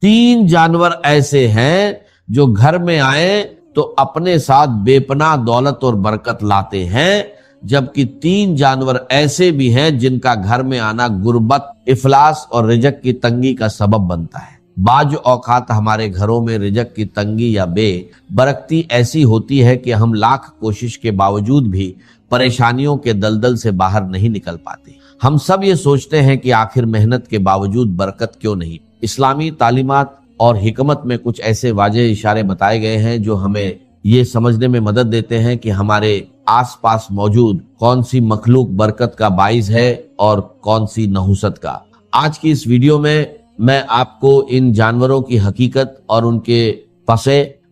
3 جانور ایسے ہیں جو گھر میں آئے تو اپنے ساتھ بے پناہ دولت اور برکت لاتے ہیں، جبکہ 3 جانور ایسے بھی ہیں جن کا گھر میں آنا غربت، افلاس اور رزق کی تنگی کا سبب بنتا ہے۔ بعض اوقات ہمارے گھروں میں رزق کی تنگی یا بے برکتی ایسی ہوتی ہے کہ ہم لاکھ کوشش کے باوجود بھی پریشانیوں کے دلدل سے باہر نہیں نکل پاتے۔ ہم سب یہ سوچتے ہیں کہ آخر محنت کے باوجود برکت کیوں نہیں؟ اسلامی تعلیمات اور حکمت میں کچھ ایسے واضح اشارے بتائے گئے ہیں جو ہمیں یہ سمجھنے میں مدد دیتے ہیں کہ ہمارے آس پاس موجود کون سی مخلوق برکت کا باعث ہے اور کون سی نحوست کا۔ آج کی اس ویڈیو میں آپ کو ان جانوروں کی حقیقت اور ان کے پس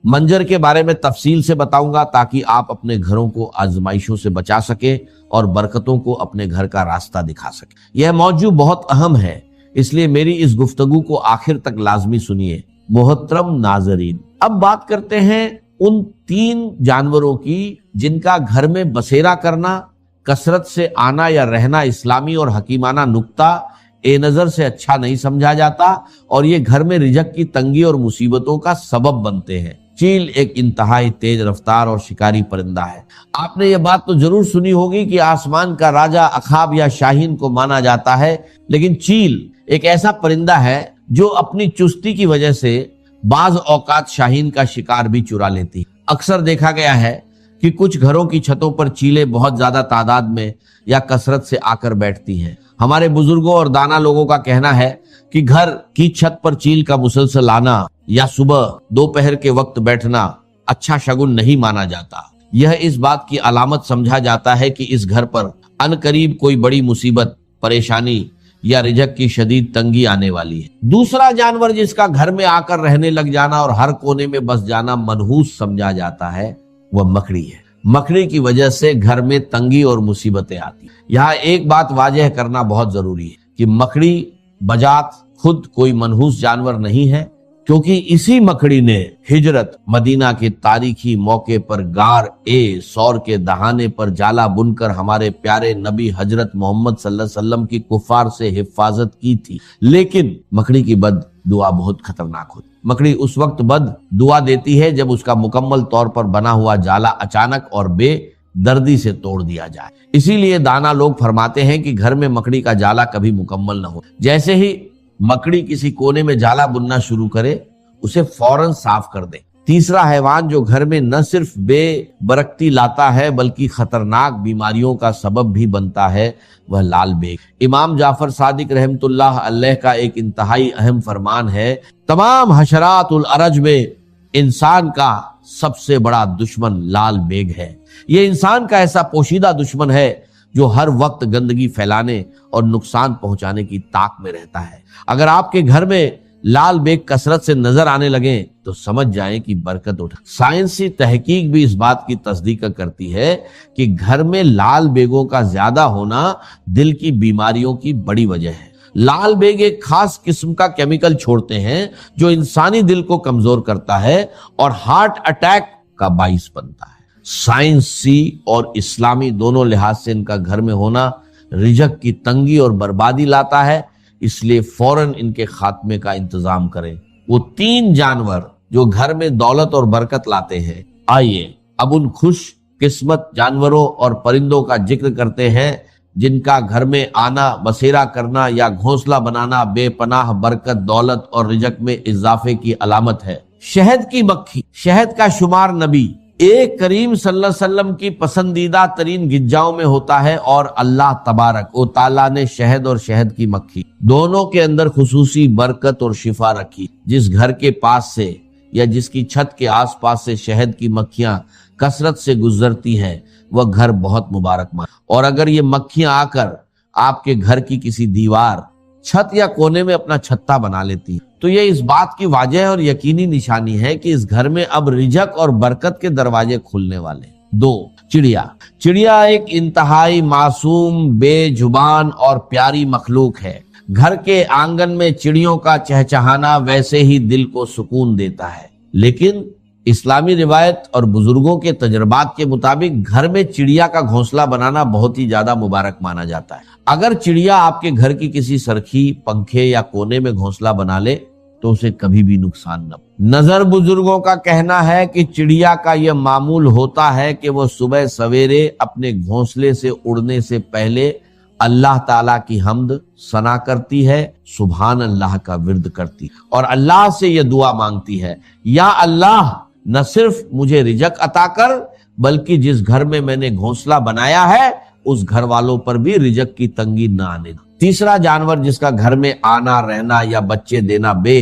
منظر کے بارے میں تفصیل سے بتاؤں گا تاکہ آپ اپنے گھروں کو آزمائشوں سے بچا سکیں اور برکتوں کو اپنے گھر کا راستہ دکھا سکیں۔ یہ موضوع بہت اہم ہے، اس لیے میری اس گفتگو کو آخر تک لازمی سنیے۔ محترم ناظرین، اب بات کرتے ہیں ان 3 جانوروں کی جن کا گھر میں بسیرا کرنا، کثرت سے آنا یا رہنا اسلامی اور حکیمانہ نقطہ نظر سے اچھا نہیں سمجھا جاتا اور یہ گھر میں رزق کی تنگی اور مصیبتوں کا سبب بنتے ہیں۔ چیل ایک انتہائی تیز رفتار اور شکاری پرندہ ہے۔ آپ نے یہ بات تو ضرور سنی ہوگی کہ آسمان کا راجہ عقاب یا شاہین کو مانا جاتا ہے، لیکن چیل ایک ایسا پرندہ ہے جو اپنی چستی کی وجہ سے بعض اوقات شاہین کا شکار بھی چرا لیتی۔ اکثر دیکھا گیا ہے کہ کچھ گھروں کی چھتوں پر چیلیں بہت زیادہ تعداد میں یا کثرت سے آ کر بیٹھتی ہیں۔ ہمارے بزرگوں اور دانا لوگوں کا کہنا ہے کہ گھر کی چھت پر چیل کا مسلسل آنا یا صبح دوپہر کے وقت بیٹھنا اچھا شگن نہیں مانا جاتا۔ یہ اس بات کی علامت سمجھا جاتا ہے کہ اس گھر پر ان قریب کوئی بڑی مصیبت، پریشانی یا رزق کی شدید تنگی آنے والی ہے۔ دوسرا جانور جس کا گھر میں آ کر رہنے لگ جانا اور ہر کونے میں بس جانا منحوس سمجھا جاتا ہے وہ مکڑی ہے۔ مکڑی کی وجہ سے گھر میں تنگی اور مصیبتیں آتی ہیں۔ یہاں ایک بات واضح کرنا بہت ضروری ہے کہ مکڑی بذات خود کوئی منحوس جانور نہیں ہے، کیونکہ اسی مکڑی نے ہجرت مدینہ کے تاریخی موقع پر غار سور کے دہانے پر جالا بن کر ہمارے پیارے نبی حضرت محمد صلی اللہ علیہ وسلم کی کفار سے حفاظت کی تھی۔ لیکن مکڑی کی بد دعا بہت خطرناک ہوتی۔ مکڑی اس وقت بد دعا دیتی ہے جب اس کا مکمل طور پر بنا ہوا جالا اچانک اور بے دردی سے توڑ دیا جائے۔ اسی لیے دانا لوگ فرماتے ہیں کہ گھر میں مکڑی کا جالا کبھی مکمل نہ ہو۔ جیسے ہی مکڑی کسی کونے میں جالا بننا شروع کرے اسے فوراً صاف کر دے۔ تیسرا حیوان جو گھر میں نہ صرف بے برکتی لاتا ہے بلکہ خطرناک بیماریوں کا سبب بھی بنتا ہے وہ لال بیگ۔ امام جعفر صادق رحمت اللہ علیہ کا ایک انتہائی اہم فرمان ہے، تمام حشرات الارج میں انسان کا سب سے بڑا دشمن لال بیگ ہے۔ یہ انسان کا ایسا پوشیدہ دشمن ہے جو ہر وقت گندگی پھیلانے اور نقصان پہنچانے کی طاق میں رہتا ہے۔ اگر آپ کے گھر میں لال بیگ کثرت سے نظر آنے لگیں تو سمجھ جائیں کہ برکت اٹھا۔ سائنسی تحقیق بھی اس بات کی تصدیق کرتی ہے کہ گھر میں لال بیگوں کا زیادہ ہونا دل کی بیماریوں کی بڑی وجہ ہے۔ لال بیگ ایک خاص قسم کا کیمیکل چھوڑتے ہیں جو انسانی دل کو کمزور کرتا ہے اور ہارٹ اٹیک کا باعث بنتا ہے۔ سائنسی اور اسلامی دونوں لحاظ سے ان کا گھر میں ہونا رزق کی تنگی اور بربادی لاتا ہے، اس لیے فوراً ان کے خاتمے کا انتظام کریں۔ وہ 3 جانور جو گھر میں دولت اور برکت لاتے ہیں، آئیے اب ان خوش قسمت جانوروں اور پرندوں کا ذکر کرتے ہیں جن کا گھر میں آنا، بسیرا کرنا یا گھونسلہ بنانا بے پناہ برکت، دولت اور رزق میں اضافے کی علامت ہے۔ شہد کی مکھی، شہد کا شمار نبی ایک کریم صلی اللہ علیہ وسلم کی پسندیدہ ترین غذاؤں میں ہوتا ہے، اور اللہ تبارک و تعالیٰ نے شہد اور شہد کی مکھی دونوں کے اندر خصوصی برکت اور شفا رکھی۔ جس گھر کے پاس سے یا جس کی چھت کے آس پاس سے شہد کی مکھیاں کثرت سے گزرتی ہیں وہ گھر بہت مبارک مان۔ اور اگر یہ مکھیاں آ کر آپ کے گھر کی کسی دیوار، چھت یا کونے میں اپنا چھتا بنا لیتی تو یہ اس بات کی واضح اور یقینی نشانی ہے کہ اس گھر میں اب رزق اور برکت کے دروازے کھلنے والے ہیں۔ 2. چڑیا۔ چڑیا ایک انتہائی معصوم، بے زبان اور پیاری مخلوق ہے۔ گھر کے آنگن میں چڑیوں کا چہچہانا ویسے ہی دل کو سکون دیتا ہے، لیکن اسلامی روایت اور بزرگوں کے تجربات کے مطابق گھر میں چڑیا کا گھونسلہ بنانا بہت ہی زیادہ مبارک مانا جاتا ہے۔ اگر چڑیا آپ کے گھر کی کسی سرخی، پنکھے یا کونے میں گھونسلہ بنا لے تو اسے کبھی بھی نقصان نہ پہنچے۔ نظر بزرگوں کا کہنا ہے کہ چڑیا کا یہ معمول ہوتا ہے کہ وہ صبح سویرے اپنے گھونسلے سے اڑنے سے پہلے اللہ تعالیٰ کی حمد ثنا کرتی ہے، سبحان اللہ کا ورد کرتی ہے اور اللہ سے یہ دعا مانگتی ہے، یا اللہ نہ صرف مجھے رزق عطا کر بلکہ جس گھر میں نے گھونسلہ بنایا ہے اس گھر والوں پر بھی رزق کی تنگی نہ آنے دے۔ تیسرا جانور جس کا گھر میں آنا رہنا یا بچے دینا بے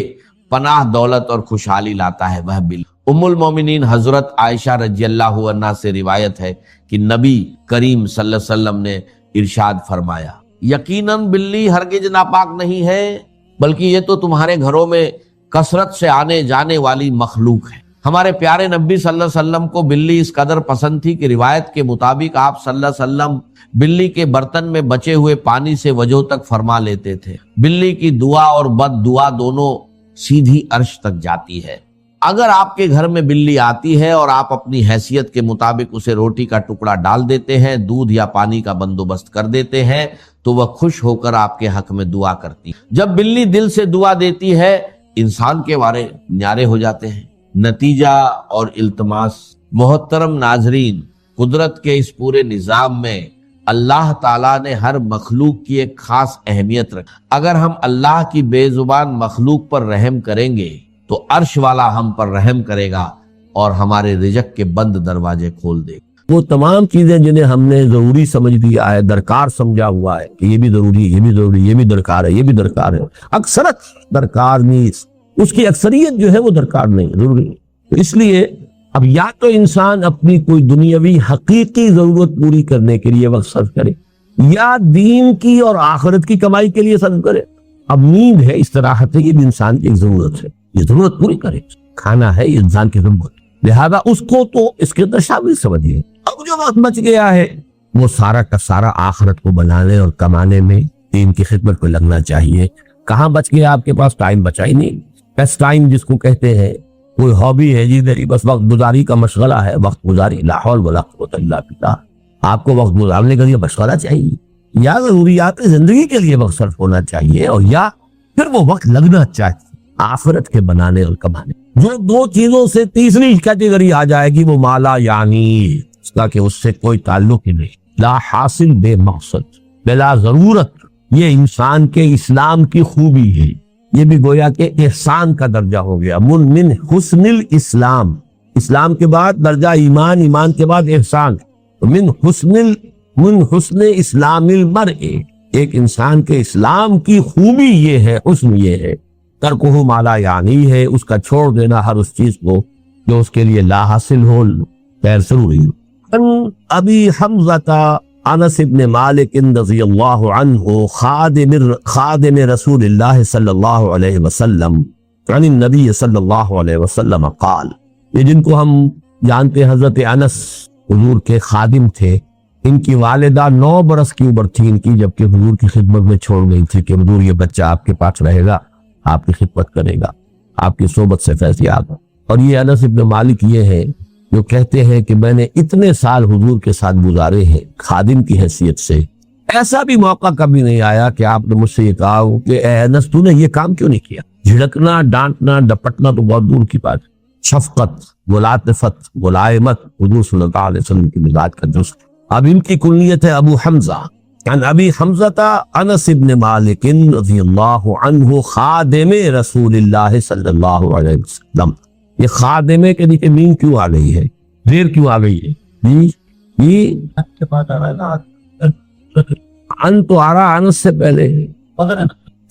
پناہ دولت اور خوشحالی لاتا ہے وہ بلی۔ ام المومنین حضرت عائشہ رضی اللہ عنہا سے روایت ہے کہ نبی کریم صلی اللہ علیہ وسلم نے ارشاد فرمایا، یقیناً بلی ہرگز ناپاک نہیں ہے بلکہ یہ تو تمہارے گھروں میں کثرت سے آنے جانے والی مخلوق ہے۔ ہمارے پیارے نبی صلی اللہ علیہ وسلم کو بلی اس قدر پسند تھی کہ روایت کے مطابق آپ صلی اللہ علیہ وسلم بلی کے برتن میں بچے ہوئے پانی سے وضو تک فرما لیتے تھے۔ بلی کی دعا اور بد دعا دونوں سیدھی عرش تک جاتی ہے۔ اگر آپ کے گھر میں بلی آتی ہے اور آپ اپنی حیثیت کے مطابق اسے روٹی کا ٹکڑا ڈال دیتے ہیں، دودھ یا پانی کا بندوبست کر دیتے ہیں تو وہ خوش ہو کر آپ کے حق میں دعا کرتی۔ جب بلی دل سے دعا دیتی ہے انسان کے وارے نیارے ہو جاتے ہیں۔ نتیجہ اور التماس، محترم ناظرین، قدرت کے اس پورے نظام میں اللہ تعالیٰ نے ہر مخلوق کی ایک خاص اہمیت رکھی۔ اگر ہم اللہ کی بے زبان مخلوق پر رحم کریں گے تو عرش والا ہم پر رحم کرے گا اور ہمارے رزق کے بند دروازے کھول دے گا۔ وہ تمام چیزیں جنہیں ہم نے ضروری سمجھ لیا ہے، درکار سمجھا ہوا ہے کہ یہ بھی ضروری، یہ بھی ضروری، یہ بھی درکار ہے، یہ بھی درکار ہے، اکثرت درکار نہیں، اس کی اکثریت جو ہے وہ درکار نہیں ضروری۔ تو اس لیے اب یا تو انسان اپنی کوئی دنیاوی حقیقی ضرورت پوری کرنے کے لیے وقت صرف کرے یا دین کی اور آخرت کی کمائی کے لیے صرف کرے۔ اب نیند ہے، استراحت ہے، یہ بھی انسان کی ایک ضرورت ہے، یہ ضرورت پوری کرے۔ کھانا ہے، یہ انسان کی ضرورت، لہذا اس کو تو اس کے اندر شامل سمجھیے۔ اب جو وقت بچ گیا ہے وہ سارا کا سارا آخرت کو بنانے اور کمانے میں دین کی خدمت کو لگنا چاہیے۔ کہاں بچ گیا آپ کے پاس؟ ٹائم بچا ہی نہیں۔ پیس ٹائم جس کو کہتے ہیں، کوئی ہابی ہے جی میری، بس وقت گزاری کا مشغلہ ہے، وقت گزاری، لا حول ولا قوت الا باللہ۔ آپ کو وقت گزارنے کے لیے مشغلہ چاہیے، یا ضروریات زندگی کے لیے وقت صرف ہونا چاہیے، اور یا پھر وہ وقت لگنا چاہیے آخرت کے بنانے اور کمانے۔ جو دو چیزوں سے تیسری کیٹیگری آ جائے گی وہ مالا یعنی، اس کا کہ اس سے کوئی تعلق ہی نہیں، لا حاصل بے مقصد بلا ضرورت، یہ انسان کے اسلام کی خوبی ہے۔ یہ بھی گویا کہ احسان کا درجہ ہو گیا، من حسن الاسلام، اسلام کے بعد درجہ ایمان، ایمان کے بعد احسان، من حسن اسلام المرء، ایک انسان کے اسلام کی خوبی یہ ہے، حسن یہ ہے، ترکہ ما لا یعنی ہے، اس کا چھوڑ دینا ہر اس چیز کو جو اس کے لیے لا حاصل ہو، غیر ضروری ہو۔ ابی حمزہ انس ابن مالک رضی اللہ عنہ خادم رسول اللہ صلی اللہ علیہ وسلم عن النبی صلی اللہ علیہ وسلم قال، یہ جن کو ہم جانتے ہیں حضرت انس حضور کے خادم تھے، ان کی والدہ 9 برس کی عمر تھی ان کی جبکہ حضور کی خدمت میں چھوڑ گئی تھی کہ حضور یہ بچہ آپ کے پاس رہے گا، آپ کی خدمت کرے گا، آپ کی صحبت سے فیضیاب۔ اور یہ انس ابن مالک یہ ہے جو کہتے ہیں کہ میں نے اتنے سال حضور کے ساتھ گزارے ہیں خادم کی حیثیت سے، ایسا بھی موقع کبھی نہیں آیا کہ آپ نے مجھ سے یہ کہا ہو کہ اے انس تو نے یہ کام کیوں نہیں کیا۔ جھڑکنا، ڈانٹنا، ڈپٹنا تو بہت دور کی بات ہے، شفقت، ملاطفت، ملائمت حضور صلی اللہ علیہ وسلم کی مزاج کا جز۔ اب ان کی کنیت ہے ابو حمزہ، عن ابی حمزہ انس ابن مالک رضی اللہ عنہ خادم رسول اللہ صلی اللہ علیہ وسلم۔ یہ خادمے کے نیچے مین کیوں آ گئی ہے، دیر کیوں آ گئی ہے؟ ان تو آ رہا انس سے پہلے،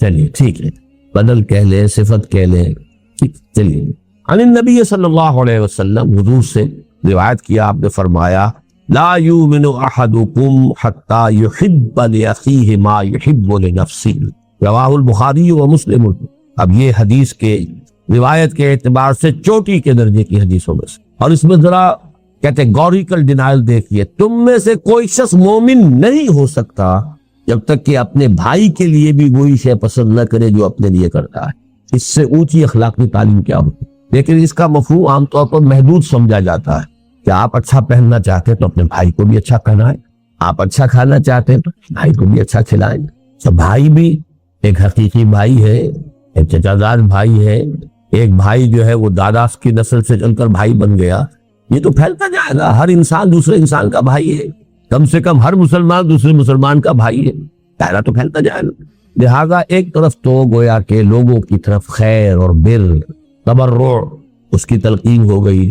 چلیے ٹھیک ہے، بدل کہہ لیں، صفت کہہ لیں، چلیے۔ عن النبی صلی اللہ علیہ وسلم، حضور سے روایت کیا، آپ نے فرمایا لا یؤمن احدکم حتی یحب لأخیہ ما یحب لنفسہ، رواہ البخاری و مسلم۔ اب یہ حدیث کے روایت کے اعتبار سے چوٹی کے درجے کی حدیثوں میں سے، اور اس میں ذرا کیٹیگوریکل ڈینائل دیکھیے، تم میں سے کوئی شخص مومن نہیں ہو سکتا جب تک کہ اپنے بھائی کے لیے بھی وہی شے پسند نہ کرے جو اپنے لیے کرتا ہے۔ اس سے اونچی اخلاقی تعلیم کیا ہوتی؟ لیکن اس کا مفہوم عام طور پر محدود سمجھا جاتا ہے کہ آپ اچھا پہننا چاہتے ہیں تو اپنے بھائی کو بھی اچھا پہنائیں، آپ اچھا کھانا چاہتے ہیں تو بھائی کو بھی اچھا کھلائیں۔ تو بھائی بھی ایک حقیقی بھائی ہے، ایک چچا زاد بھائی ہے، ایک بھائی جو ہے وہ دادا کی نسل سے چل کر بھائی بن گیا، یہ تو پھیلتا جائے گا، ہر انسان دوسرے انسان کا بھائی ہے، کم سے کم ہر مسلمان دوسرے مسلمان کا بھائی ہے، دائرہ تو پھیلتا جائے گا۔ لہذا ایک طرف تو گویا کہ لوگوں کی طرف خیر اور بر، تبرع، اس کی تلقین ہو گئی،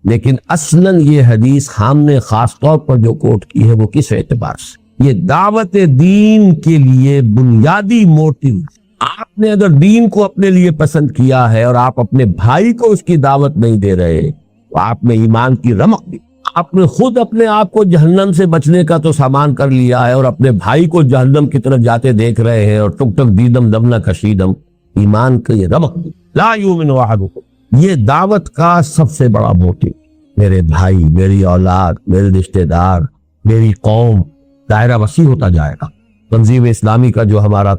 لیکن اصلاً یہ حدیث ہم نے خاص طور پر جو کوٹ کی ہے وہ کس اعتبار سے؟ یہ دعوت دین کے لیے بنیادی موٹیو۔ آپ نے اگر دین کو اپنے لیے پسند کیا ہے اور آپ اپنے بھائی کو اس کی دعوت نہیں دے رہے تو آپ نے ایمان کی رمق دی، آپ نے خود اپنے آپ کو جہنم سے بچنے کا تو سامان کر لیا ہے اور اپنے بھائی کو جہنم کی طرف جاتے دیکھ رہے ہیں، اور ٹک ٹک دیدم دم نہ کشیدم، ایمان کا یہ رمق دی۔ لا یؤمن احدکم، یہ دعوت کا سب سے بڑا موٹیو، میرے بھائی، میری اولاد، میرے رشتہ دار، میری قوم، دائرہ وسیع ہوتا جائے گا۔ تنظیم اسلامی کا جو ہمارا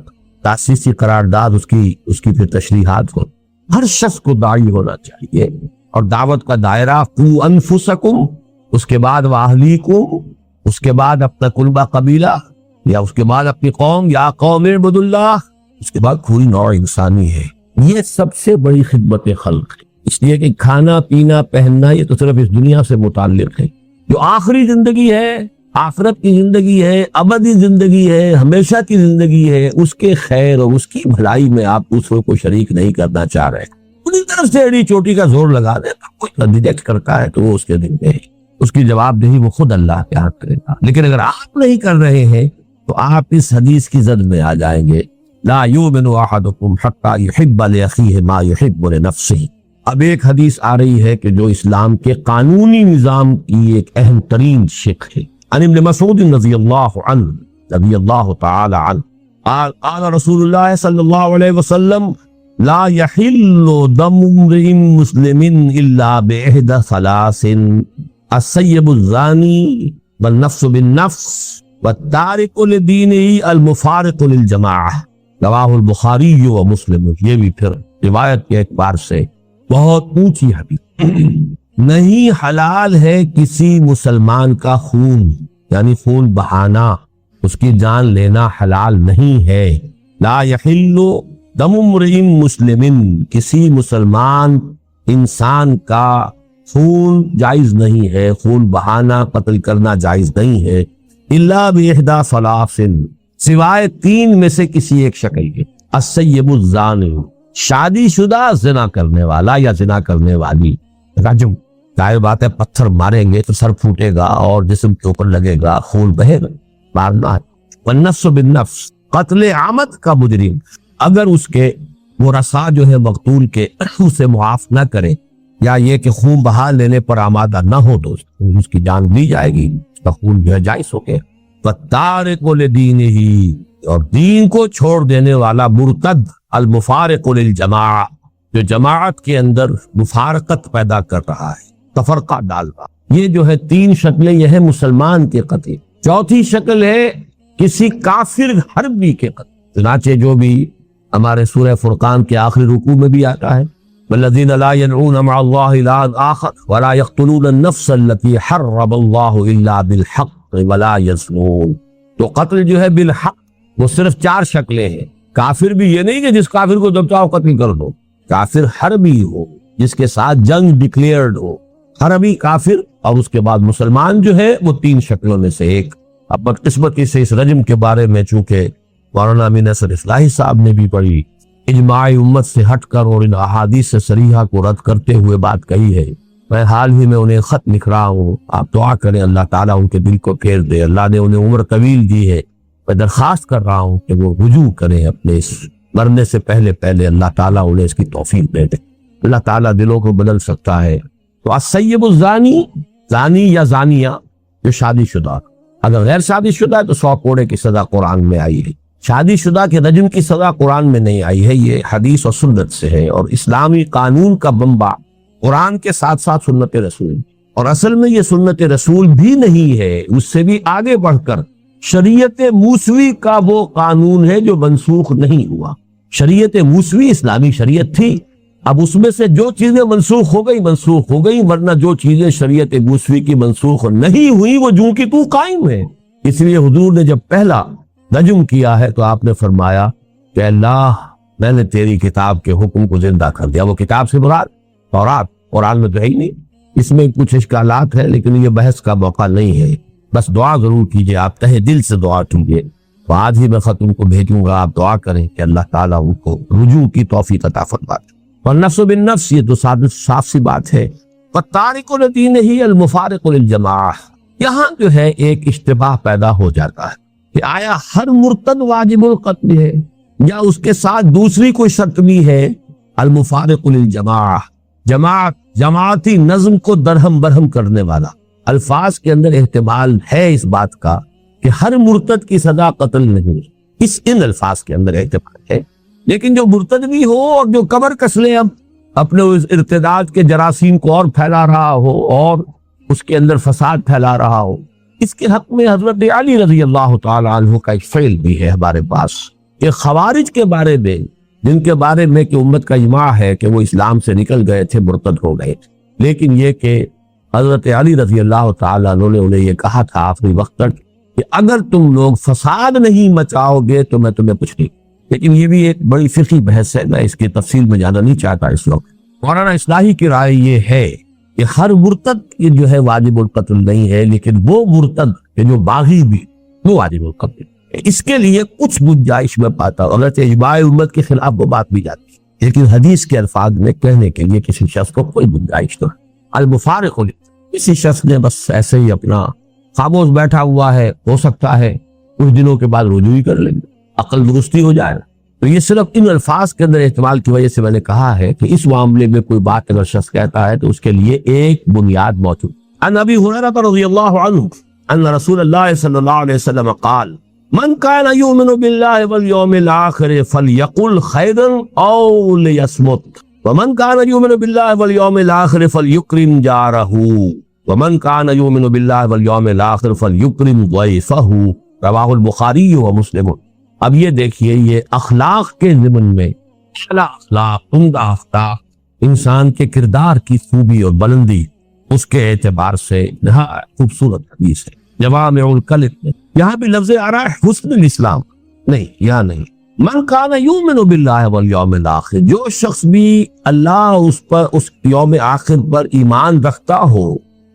تاسیسی قرارداد، اس کی پھر تشریحات ہو، ہر شخص کو داعی ہونا چاہیے، اور دعوت کا دائرہ قو انفسکم، اس کے بعد واہلیکم، اس کے بعد اپنا کنبہ قبیلہ، یا اس کے بعد اپنی قوم، یا قوم اعبدوا اللہ، اس کے بعد پوری نوع انسانی ہے۔ یہ سب سے بڑی خدمت خلق ہے، اس لیے کہ کھانا پینا پہننا یہ تو صرف اس دنیا سے متعلق ہے، جو آخری زندگی ہے، آخرت کی زندگی ہے، ابدی زندگی ہے، ہمیشہ کی زندگی ہے، اس کے خیر اور اس کی بھلائی میں آپ دوسروں کو شریک نہیں کرنا چاہ رہے، پوری طرف سے ایڑی چوٹی کا زور لگا دے، کوئی ریجیکٹ کرتا ہے تو وہ اس کے دل میں ہے، اس کی جواب دہی وہ خود اللہ کے ہاتھ کرے گا۔ لیکن اگر آپ نہیں کر رہے ہیں تو آپ اس حدیث کی زد میں آ جائیں گے، لا یؤمن احدکم حتی یحب لاخیہ ما یحب لنفسہ۔ اب ایک حدیث آ رہی ہے کہ جو اسلام کے قانونی نظام کی ایک اہم ترین شق ہے۔ عن ابن مسعود رضی اللہ تعالی عنہ قال رسول اللہ صلی اللہ علیہ وسلم لا يحل دم امرئ مسلم الا باحدى ثلاث السيب الزاني والنفس بالنفس والتارك لدينه المفارق للجماعة، رواہ البخاری و مسلم۔ یہ بھی پھر روایت کے اعتبار سے بہت اونچی حدیث۔ نہیں حلال ہے کسی مسلمان کا خون، یعنی خون بہانا، اس کی جان لینا حلال نہیں ہے۔ لا یحل دم امرئ مسلم، کسی مسلمان انسان کا خون جائز نہیں ہے، خون بہانا، قتل کرنا جائز نہیں ہے، الا باحدى ثلاث، سوائے تین میں سے کسی ایک شکل کے۔ السیب الزانی، شادی شدہ زنا کرنے والا یا زنا کرنے والی، رجم، ظاہر بات ہے پتھر ماریں گے تو سر پھوٹے گا اور جسم کے اوپر لگے گا، خون بہے گا، مارنا ہے۔ والنفس بالنفس، قتل عامد کا مجرم، اگر اس کے ورثاء جو ہے مقتول کے اسے معاف نہ کرے، یا یہ کہ خون بہا لینے پر آمادہ نہ ہو تو اس کی جان لی جائے گی، اس کا خون جو ہے جائز ہو گیا۔ والتارک لدینہ، اور دین کو چھوڑ دینے والا مرتد، المفارق للجماعہ، جو جماعت کے اندر مفارقت پیدا کر رہا ہے، تفرقہ ڈال رہا۔ یہ جو ہے تین شکلیں، یہ ہے مسلمان کے قتل۔ چوتھی شکل ہے کسی کافر حربی کے قتل، چنانچہ جو بھی ہمارے سورہ فرقان کے آخری رکوع میں بھی آتا ہے، والذین لا يدعون مع اللہ الہا آخر ولا يقتلون النفس التي حرم اللہ الا بالحق ولا يزنون۔ تو قتل جو ہے بالحق وہ صرف چار شکلیں ہیں۔ کافر بھی یہ نہیں کہ جس کافر کو جب چاہو قتل کر دو، کافر حربی ہو، جس کے ساتھ جنگ ڈکلیئرڈ ہو، حربی کافر، اور اس کے بعد مسلمان جو ہے وہ تین شکلوں میں سے ایک۔ اب بدقسمتی سے اس رجم کے بارے میں چونکہ مولانا امین نصر اصلاحی صاحب نے بھی پڑھی، اجماع امت سے ہٹ کر اور ان احادیث سے صریحہ کو رد کرتے ہوئے بات کہی ہے، میں حال ہی میں انہیں خط لکھ رہا ہوں، آپ دعا کریں اللہ تعالیٰ ان کے دل کو پھیر دے، اللہ نے انہیں عمر طویل دی ہے، میں درخواست کر رہا ہوں کہ وہ رجوع کریں اپنے اس مرنے سے پہلے اللہ تعالیٰ انہیں اس کی توفیق دے دے، اللہ تعالیٰ دلوں کو بدل سکتا ہے۔ تو السیب الزانی، زانی یا زانیہ جو شادی شدہ، اگر غیر شادی شدہ ہے تو 100 کوڑے کی سزا قرآن میں آئی ہے، شادی شدہ کے رجم کی سزا قرآن میں نہیں آئی ہے، یہ حدیث اور سنت سے ہے، اور اسلامی قانون کا منبع قرآن کے ساتھ ساتھ سنت رسول، اور اصل میں یہ سنت رسول بھی نہیں ہے، اس سے بھی آگے بڑھ کر شریعت موسوی کا وہ قانون ہے جو منسوخ نہیں ہوا۔ شریعت موسوی اسلامی شریعت تھی، اب اس میں سے جو چیزیں منسوخ ہو گئی، ورنہ جو چیزیں شریعت موسوی کی منسوخ نہیں ہوئی وہ جوں کی تو قائم ہے۔ اس لیے حضور نے جب پہلا رجم کیا ہے تو آپ نے فرمایا کہ اللہ میں نے تیری کتاب کے حکم کو زندہ کر دیا. وہ کتاب سے مراد تورات، قرآن میں تو ہے ہی نہیں. اس میں کچھ اشکالات ہیں لیکن یہ بحث کا موقع نہیں ہے. بس دعا ضرور کیجئے، آپ تہہ دل سے دعا کیجئے. تو آج ہی میں خط ان کو بھیجوں گا، آپ دعا کریں کہ اللہ تعالیٰ ان کو رجوع کی توفیق عطا فرمائے. اور نفس بالنفس، یہ تو صاف سی بات ہے. والتارک لدینہ المفارق للجماعہ، یہاں جو ہے ایک اشتباہ پیدا ہو جاتا ہے کہ آیا ہر مرتد واجب القتل ہے یا اس کے ساتھ دوسری کوئی شرط بھی ہے؟ المفارق للجماعہ، جماعتی نظم کو درہم برہم کرنے والا. الفاظ کے اندر احتمال ہے اس بات کا کہ ہر مرتد کی سزا قتل نہیں، ان الفاظ کے اندر احتمال ہے. لیکن جو مرتد بھی ہو اور جو کمر کس لے اب اپنے اس ارتداد کے جراثیم کو اور پھیلا رہا ہو اور اس کے اندر فساد پھیلا رہا ہو، اس کے حق میں حضرت علی رضی اللہ تعالی عنہ کا ایک فعل بھی ہے ہمارے پاس. کہ خوارج کے بارے میں، جن کے بارے میں کہ امت کا اجماع ہے کہ وہ اسلام سے نکل گئے تھے، مرتد ہو گئے، لیکن یہ کہ حضرت علی رضی اللہ تعالیٰ عنہ نے انہیں یہ کہا تھا آخری وقت تک کہ اگر تم لوگ فساد نہیں مچاؤ گے تو میں تمہیں کچھ نہیں. لیکن یہ بھی ایک بڑی فقہی بحث ہے، میں اس کی تفصیل میں جانا نہیں چاہتا اس وقت. مولانا اصلاحی کی رائے یہ ہے کہ ہر مرتد کی جو ہے واجب القتل نہیں ہے، لیکن وہ مرتد کہ جو باغی بھی، وہ واجب القتل. اس کے لیے کچھ گنجائش میں پاتا ہوں، اگرچہ اجماع امت کے خلاف وہ بات بھی جاتی ہے، لیکن حدیث کے الفاظ میں کہنے کے لیے کسی شخص کو کوئی گنجائش تو ہے. المفارق، کسی شخص نے بس ایسے ہی اپنا خاموش بیٹھا ہوا ہے، ہو سکتا ہے کچھ دنوں کے بعد رجوع ہی کر لیں گے، عقل درستی ہو جائے. تو یہ صرف ان الفاظ کے اندر احتمال کی وجہ سے میں نے کہا ہے کہ اس معاملے میں کوئی بات اگر شخص کہتا ہے تو اس کے لیے ایک بنیاد موجود. عن ابی ہریرہ رضی اللہ عنہ ان رسول اللہ صلی اللہ علیہ وسلم قال من كان يؤمن بالله واليوم الآخر فليقل خيرا أو ليصمت ومن كان يؤمن بالله واليوم الآخر فليكرم جاره ومن كان يؤمن بالله واليوم الآخر فليكرم ضيفه رواہ البخاری و مسلم. اب یہ دیکھیے، یہ اخلاق کے ضمن میں اخلاق عمدہ اخلاق انسان کے کردار کی خوبی اور بلندی، اس کے اعتبار سے نہایت خوبصورت حدیث ہے. جوامع الکلم، یہاں بھی لفظ آ رہا ہے حسن الاسلام، نہیں یہاں نہیں. من کان یؤمن باللہ والیوم الآخر، جو شخص بھی اللہ اس یوم آخر پر ایمان رکھتا ہو،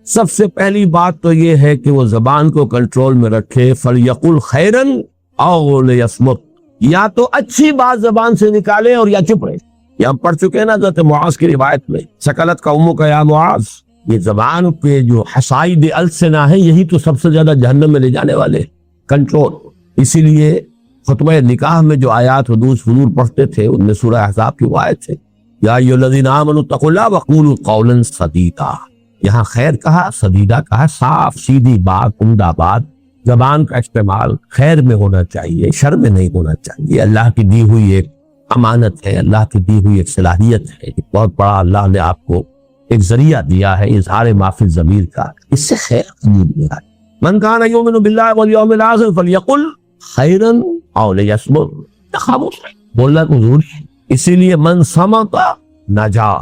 سب سے پہلی بات تو یہ ہے کہ وہ زبان کو کنٹرول میں رکھے. فلیقل خیرا او لیصمت، یا تو اچھی بات زبان سے نکالے اور یا چپ رہے. یہ ہم پڑھ چکے ہیں نا حضرت معاذ کی روایت میں، سکلت قومک یا معاذ. یہ زبان پہ جو حصائد السنہ ہے، یہی تو سب سے زیادہ جہنم میں لے جانے والے، کنٹرول. اسی لیے خطبہ نکاح میں جو آیات حضور پڑھتے تھے ان میں سورہ احزاب کی وہ آیت ہے، یا ایھا الذین آمنوا اتقوا اللہ وقولوا قولا سدیدا. یہاں خیر کہا، سدیدہ کہا، صاف سیدھی بات، عمدہ بات. زبان کا استعمال خیر میں ہونا چاہیے، شر میں نہیں ہونا چاہیے. اللہ کی دی ہوئی ایک امانت ہے، اللہ کی دی ہوئی ایک صلاحیت ہے، ایک بہت بڑا اللہ نے آپ کو ایک ذریعہ دیا ہے اظہار ما فی الضمیر کا، اس سے خیر قبول ہوا ہے. من کان یؤمن باللہ والیوم الآخر فلیقل خیرا او لیصمت، خاموش رہے، بولنا کو ضروری ہے. اسی لیے من صمت نجا،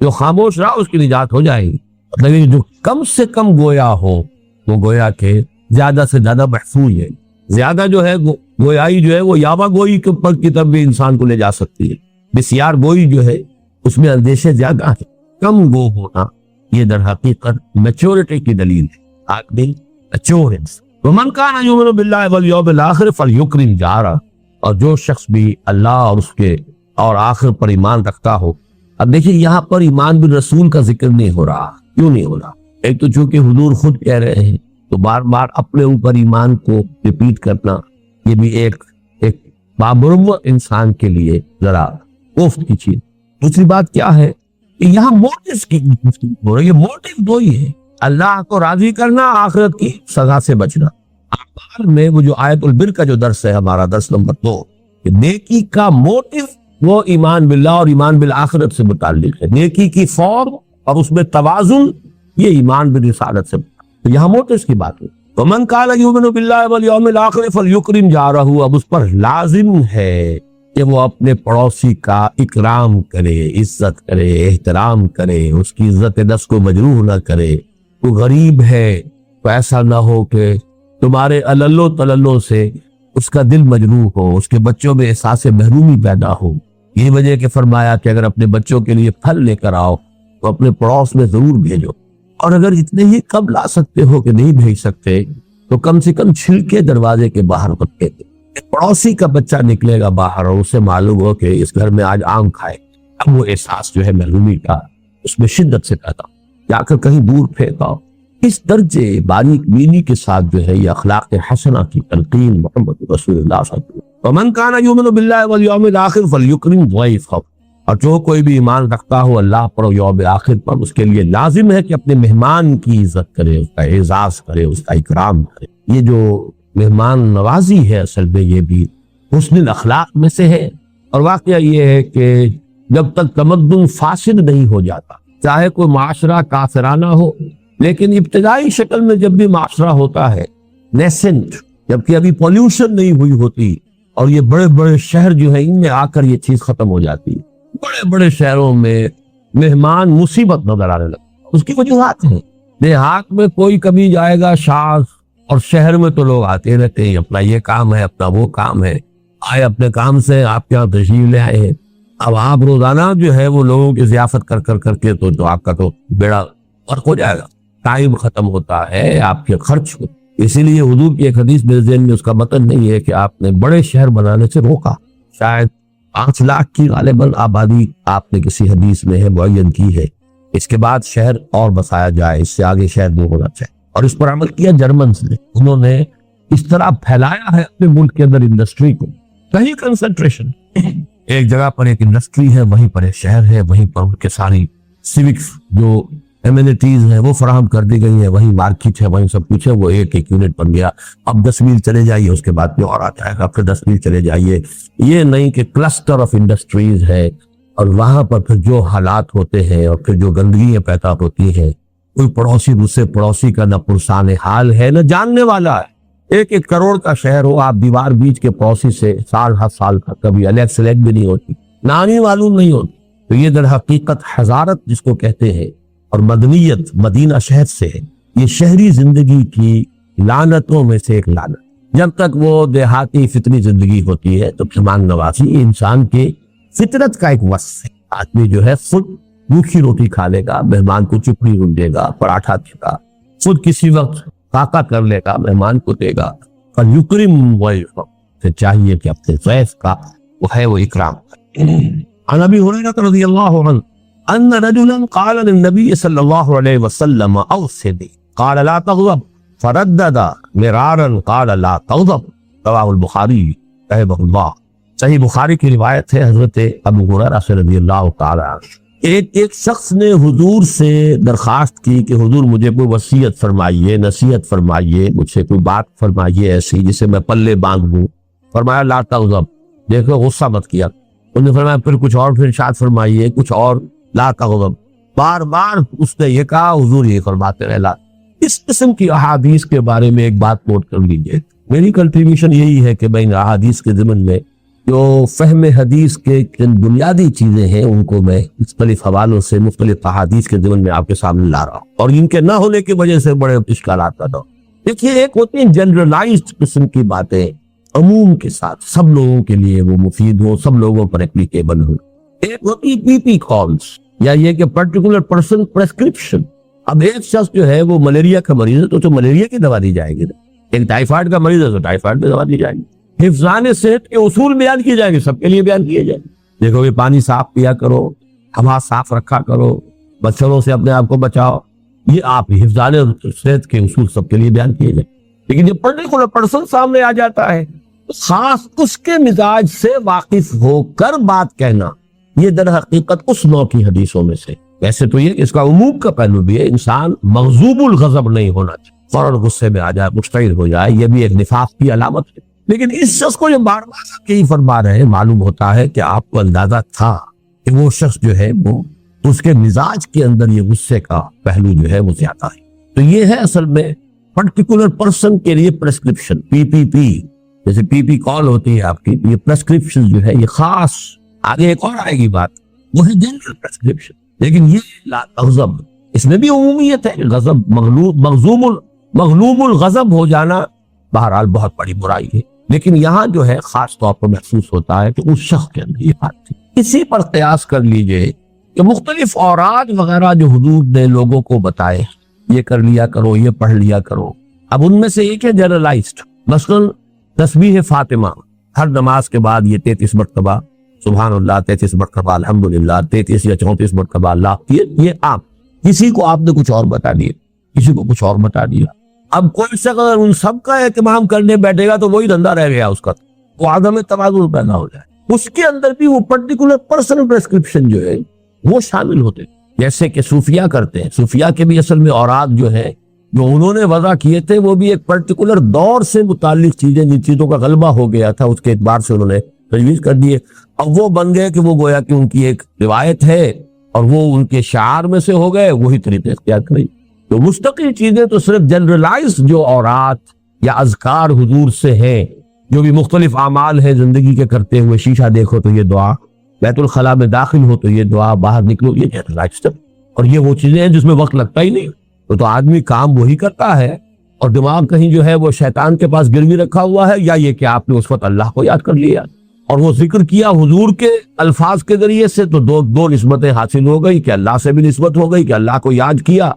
جو خاموش رہا اس کی نجات ہو جائے گی. مطلب جو کم سے کم گویا ہو وہ گویا کہ زیادہ سے زیادہ محفوظ ہے. زیادہ جو ہے گویائی جو ہے وہ یاوہ گوئی کے اوپر کی طرف بھی انسان کو لے جا سکتی ہے. بسیار گوئی جو ہے اس میں اندیشے زیادہ ہیں. کم گو ہونا یہ در حقیقت میچورٹی کی دلیل ہے. آدمی میچور ہے. ومن کان یؤمن باللہ والیوم الآخر فلیکرم جارہ، اور جو شخص بھی اللہ اور اس کے اور آخر پر ایمان رکھتا ہو. اب دیکھیں یہاں پر ایمان بالرسول کا ذکر نہیں ہو رہا. کیوں نہیں ہو رہا؟ ایک تو چونکہ حضور خود کہہ رہے ہیں تو بار بار اپنے اوپر ایمان کو ریپیٹ کرنا یہ بھی ایک بامروت انسان کے لیے ذرا کوفت کی چیز. دوسری بات کیا ہے کہ یہاں موٹیو کی ہو رہی ہے. موٹیو دو ہی ہے، اللہ کو راضی کرنا، آخرت کی سزا سے بچنا. اخبار میں وہ جو آیت البر کا جو درس ہے ہمارا درس نمبر 2، کہ نیکی کا موٹیو وہ ایمان باللہ اور ایمان بالآخرت سے متعلق ہے. نیکی کی فورم اور اس میں توازن یہ ایمان بالرسالت سے. تو یہاں موٹیو کی بات ہے. ومن کان یؤمن باللہ والیوم الآخر فلیکرم جارہ، اب اس پر لازم ہے کہ وہ اپنے پڑوسی کا اکرام کرے، عزت کرے، احترام کرے، اس کی عزت نفس کو مجروح نہ کرے. وہ غریب ہے تو ایسا نہ ہو کہ تمہارے عللو تللو سے اس کا دل مجروح ہو، اس کے بچوں میں احساس محرومی پیدا ہو. یہ وجہ کہ فرمایا کہ اگر اپنے بچوں کے لیے پھل لے کر آؤ تو اپنے پڑوس میں ضرور بھیجو، اور اگر اتنے ہی کم لا سکتے ہو کہ نہیں بھیج سکتے تو کم سے کم چھلکے دروازے کے باہر رکھے تھے۔ پڑوسی کا بچہ نکلے گا باہر اور اسے معلوم ہو کہ اس گھر میں آج آم کھائے، اب وہ احساس جو ہے محرومی کا اس میں شدت سے پیدا جا کر کہیں دور پھینکاؤ۔ اس درجے باریک بینی کے ساتھ جو ہے یہ اخلاق حسنہ کی تلقین محمد رسول اللہ صلی اللہ علیہ وسلم۔ ومن کان یؤمن باللہ والیوم الاخر فلیکرم ضیفہ، اور جو کوئی بھی ایمان رکھتا ہو اللہ پر اور یوم آخر پر، اس کے لیے لازم ہے کہ اپنے مہمان کی عزت کرے، اس کا اعزاز کرے، اس کا اکرام کرے۔ یہ جو مہمان نوازی ہے اصل میں یہ بھی حسن الاخلاق میں سے ہے، اور واقعہ یہ ہے کہ جب تک تمدن فاسد نہیں ہو جاتا، چاہے کوئی معاشرہ کافرانہ ہو، لیکن ابتدائی شکل میں جب بھی معاشرہ ہوتا ہے نیسنٹ، جبکہ ابھی پولیوشن نہیں ہوئی ہوتی، اور یہ بڑے بڑے شہر جو ہیں ان میں آ کر یہ چیز ختم ہو جاتی ہے، بڑے بڑے شہروں میں مہمان مصیبت نظر آنے لگتا۔ اس کی وجوہات ہیں، دیہات میں کوئی کبھی جائے گا شاذ، اور شہر میں تو لوگ آتے رہتے ہیں، اپنا یہ کام ہے، اپنا وہ کام ہے، آئے اپنے کام سے آپ کے یہاں تشریف لے آئے ہیں۔ اب آپ روزانہ جو ہے وہ لوگوں کی ضیافت کر کے تو آپ کا تو بیڑا غرق ہو جائے گا، ٹائم ختم ہوتا ہے، آپ کے خرچ ہوتے۔ اسی لیے حضور کی ایک حدیث میرے ذہن میں اس کا متن نہیں ہے کہ آپ نے بڑے شہر بنانے سے روکا، شاید 5 لاکھ کی غالباً آبادی آپ نے کسی حدیث میں ہے معین کی ہے، اس کے بعد شہر اور بسایا جائے، اس سے آگے شہر نہیں ہونا چاہیے، اور اس پر عمل کیا جرمنز نے۔ انہوں نے اس طرح پھیلایا ہے اپنے ملک کے اندر انڈسٹری کو، کہیں کنسنٹریشن، ایک جگہ پر ایک انڈسٹری ہے، وہیں پر ایک شہر ہے، وہیں پر ان کے ساری سیوکس جو ایمینٹیز ہیں وہ فراہم کر دی گئی ہیں، وہیں مارکیٹ ہے، وہیں سب کچھ ہے، وہ ایک یونٹ بن گیا۔ اب 10 میل چلے جائیے، اس کے بعد میں اور آ جائے گا، پھر 10 میل چلے جائیے۔ یہ نہیں کہ کلسٹر آف انڈسٹریز ہے، اور وہاں پر پھر جو حالات ہوتے ہیں اور پھر جو گندگیاں پیدا ہوتی ہیں، کوئی پڑوسی دوسرے پڑوسی کا نہ پرسان حال ہے نہ جاننے والا ہے۔ 1 کروڑ کا شہر ہو، آپ دیوار بیچ کے پڑوسی سے سال ہر سال کا کبھی الیگ سلیگ بھی نہیں ہوتی، نانی معلوم نہیں ہوتی۔ تو یہ در حقیقت حضارت جس کو کہتے ہیں اور مدنیت مدینہ شہر سے ہے، یہ شہری زندگی کی لعنتوں میں سے ایک لعنت۔ جب تک وہ دیہاتی فطری زندگی ہوتی ہے تو مہمان نوازی انسان کے فطرت کا ایک وصف ہے۔ آدمی جو ہے خود روکھی روٹی کھا لے گا، مہمان کو چپڑی رون دے گا، پراٹھا دے گا، خود کسی وقت فاقہ کر لے گا، مہمان کو دے گا، اور یکرم ضیفہ، سے چاہیے کہ اپنے ضیف کا وہ ہے وہ اکرام کرے۔ عن ابی ہریرہ رضی اللہ عنہ ان رجلا قال للنبي صلی اللہ علیہ وسلم اوصنی قال لا تغضب فردد مرارا قال لا تغضب، رواہ البخاری رحمہ اللہ۔ صحیح بخاری کی روایت ہے، حضرت ابو ہریرہ سے رضی اللہ تعالی عنہ، ایک شخص نے حضور سے درخواست کی کہ حضور مجھے کوئی وصیت فرمائیے، نصیحت فرمائیے، مجھ سے کوئی بات فرمائیے ایسی جسے میں پلے باندھ دوں۔ فرمایا لا تغضب، دیکھو غصہ مت کیا۔ انہوں نے فرمایا پھر کچھ اور، پھر ارشاد فرمائیے کچھ اور، لا تغضب، بار بار اس نے یہ کہا، حضور یہ فرماتے رہے لا۔ اس قسم کی احادیث کے بارے میں ایک بات نوٹ کر لیجئے، میری کنٹریبیوشن یہی ہے کہ میں ان احادیث کے ضمن میں جو فہم حدیث کے جن بنیادی چیزیں ہیں ان کو میں مختلف حوالوں سے مختلف احادیث کے ضمن میں آپ کے سامنے لا رہا ہوں، اور ان کے نہ ہونے کی وجہ سے بڑے اشکالات پیدا ہو۔ دیکھیے، ایک ہوتی ہیں جنرلائزڈ قسم کی باتیں، عموم کے ساتھ سب لوگوں کے لیے وہ مفید ہو، سب لوگوں پر اپلیکیبل ہو۔ ایک ہوتی پی پی کالز، یا یہ کہ پرٹیکولر پرسن پریسکرپشن۔ اب ایک شخص جو ہے وہ ملیریا کا مریض ہے تو ملیریا کی دوا دی جائے گی، ایک ٹائیفائڈ کا مریض ہے تو ٹائیفائڈ کی دوا دی جائے گی۔ حفظان صحت کے اصول بیان کیے جائیں گے، سب کے لیے بیان کیے جائیں گے۔ دیکھو، یہ پانی صاف پیا کرو، ہوا صاف رکھا کرو، مچھروں سے اپنے آپ کو بچاؤ، یہ آپ حفظان صحت کے اصول سب کے لیے بیان کیے جائیں۔ لیکن جب پرٹیکولر پرسن سامنے آ جاتا ہے، خاص اس کے مزاج سے واقف ہو کر بات کہنا، یہ در حقیقت اس نوع کی حدیثوں میں سے۔ ویسے تو یہ اس کا عموم کا پہلو بھی ہے، انسان مغضوب الغضب نہیں ہونا چاہیے، فوراً غصے میں آ جائے، مشتعل ہو جائے، یہ بھی ایک نفاق کی علامت ہے۔ لیکن اس شخص کو جو بار بار یہی فرما رہے ہیں، معلوم ہوتا ہے کہ آپ کو اندازہ تھا کہ وہ شخص جو ہے وہ اس کے مزاج کے اندر یہ غصے کا پہلو جو ہے وہ زیادہ ہے۔ تو یہ ہے اصل میں پرٹیکولر پرسن کے لیے پریسکرپشن، پی پی پی، جیسے پی پی کال ہوتی ہے آپ کی، یہ پریسکرپشن جو ہے یہ خاص، آگے ایک اور آئے گی بات، وہ ہے جنرل پریسکرپشن۔ لیکن یہ لا تغضب، اس میں بھی عمومیت ہے، غضب مغلوب الغضب ہو جانا بہرحال بہت بڑی برائی ہے، لیکن یہاں جو ہے خاص طور پر محسوس ہوتا ہے کہ اس شخص کے اندر یہ بات تھی۔ اسی پر قیاس کر لیجئے کہ مختلف اوراد وغیرہ جو حضور نے لوگوں کو بتائے، یہ کر لیا کرو، یہ پڑھ لیا کرو، اب ان میں سے ایک ہے جنرلائزڈ، مثلا تسبیح فاطمہ ہر نماز کے بعد یہ 33 مرتبہ سبحان اللہ، 33 مرتبہ الحمدللہ، 33 یا 34 مرتبہ اللہ، یہ عام، کسی کو آپ نے کچھ اور بتا دیا، کسی کو کچھ اور بتا دیا۔ اب کوئی شخص اگر ان سب کا اہتمام کرنے بیٹھے گا تو وہی دھندا رہ گیا اس کا، وہ عدم توازن پیدا ہو جائے۔ اس کے اندر بھی وہ پرٹیکولر پرسنل پریسکرپشن جو ہے وہ شامل ہوتے ہیں، جیسے کہ صوفیہ کرتے ہیں۔ صوفیہ کے بھی اصل میں اوراد جو ہیں جو انہوں نے وضع کیے تھے وہ بھی ایک پرٹیکولر دور سے متعلق چیزیں، جن چیزوں کا غلبہ ہو گیا تھا اس کے اعتبار سے انہوں نے تجویز کر دیے، اب وہ بن گئے کہ وہ گویا کہ ان کی ایک روایت ہے اور وہ ان کے شعار میں سے ہو گئے، وہی طریقے اختیار کریں۔ تو مستقل چیزیں تو صرف جنرلائز جو اورات یا اذکار حضور سے ہیں، جو بھی مختلف اعمال ہیں زندگی کے کرتے ہوئے، شیشہ دیکھو تو یہ دعا، بیت الخلاء میں داخل ہو تو یہ دعا، باہر نکلو یہ جنرلائزڈ، اور یہ وہ چیزیں ہیں جس میں وقت لگتا ہی نہیں، تو آدمی کام وہی کرتا ہے اور دماغ کہیں جو ہے وہ شیطان کے پاس گروی رکھا ہوا ہے، یا یہ کہ آپ نے اس وقت اللہ کو یاد کر لیا اور وہ ذکر کیا حضور کے الفاظ کے ذریعے سے، تو دو نسبتیں حاصل ہو گئی کہ اللہ سے بھی نسبت ہو گئی کہ اللہ کو یاد کیا،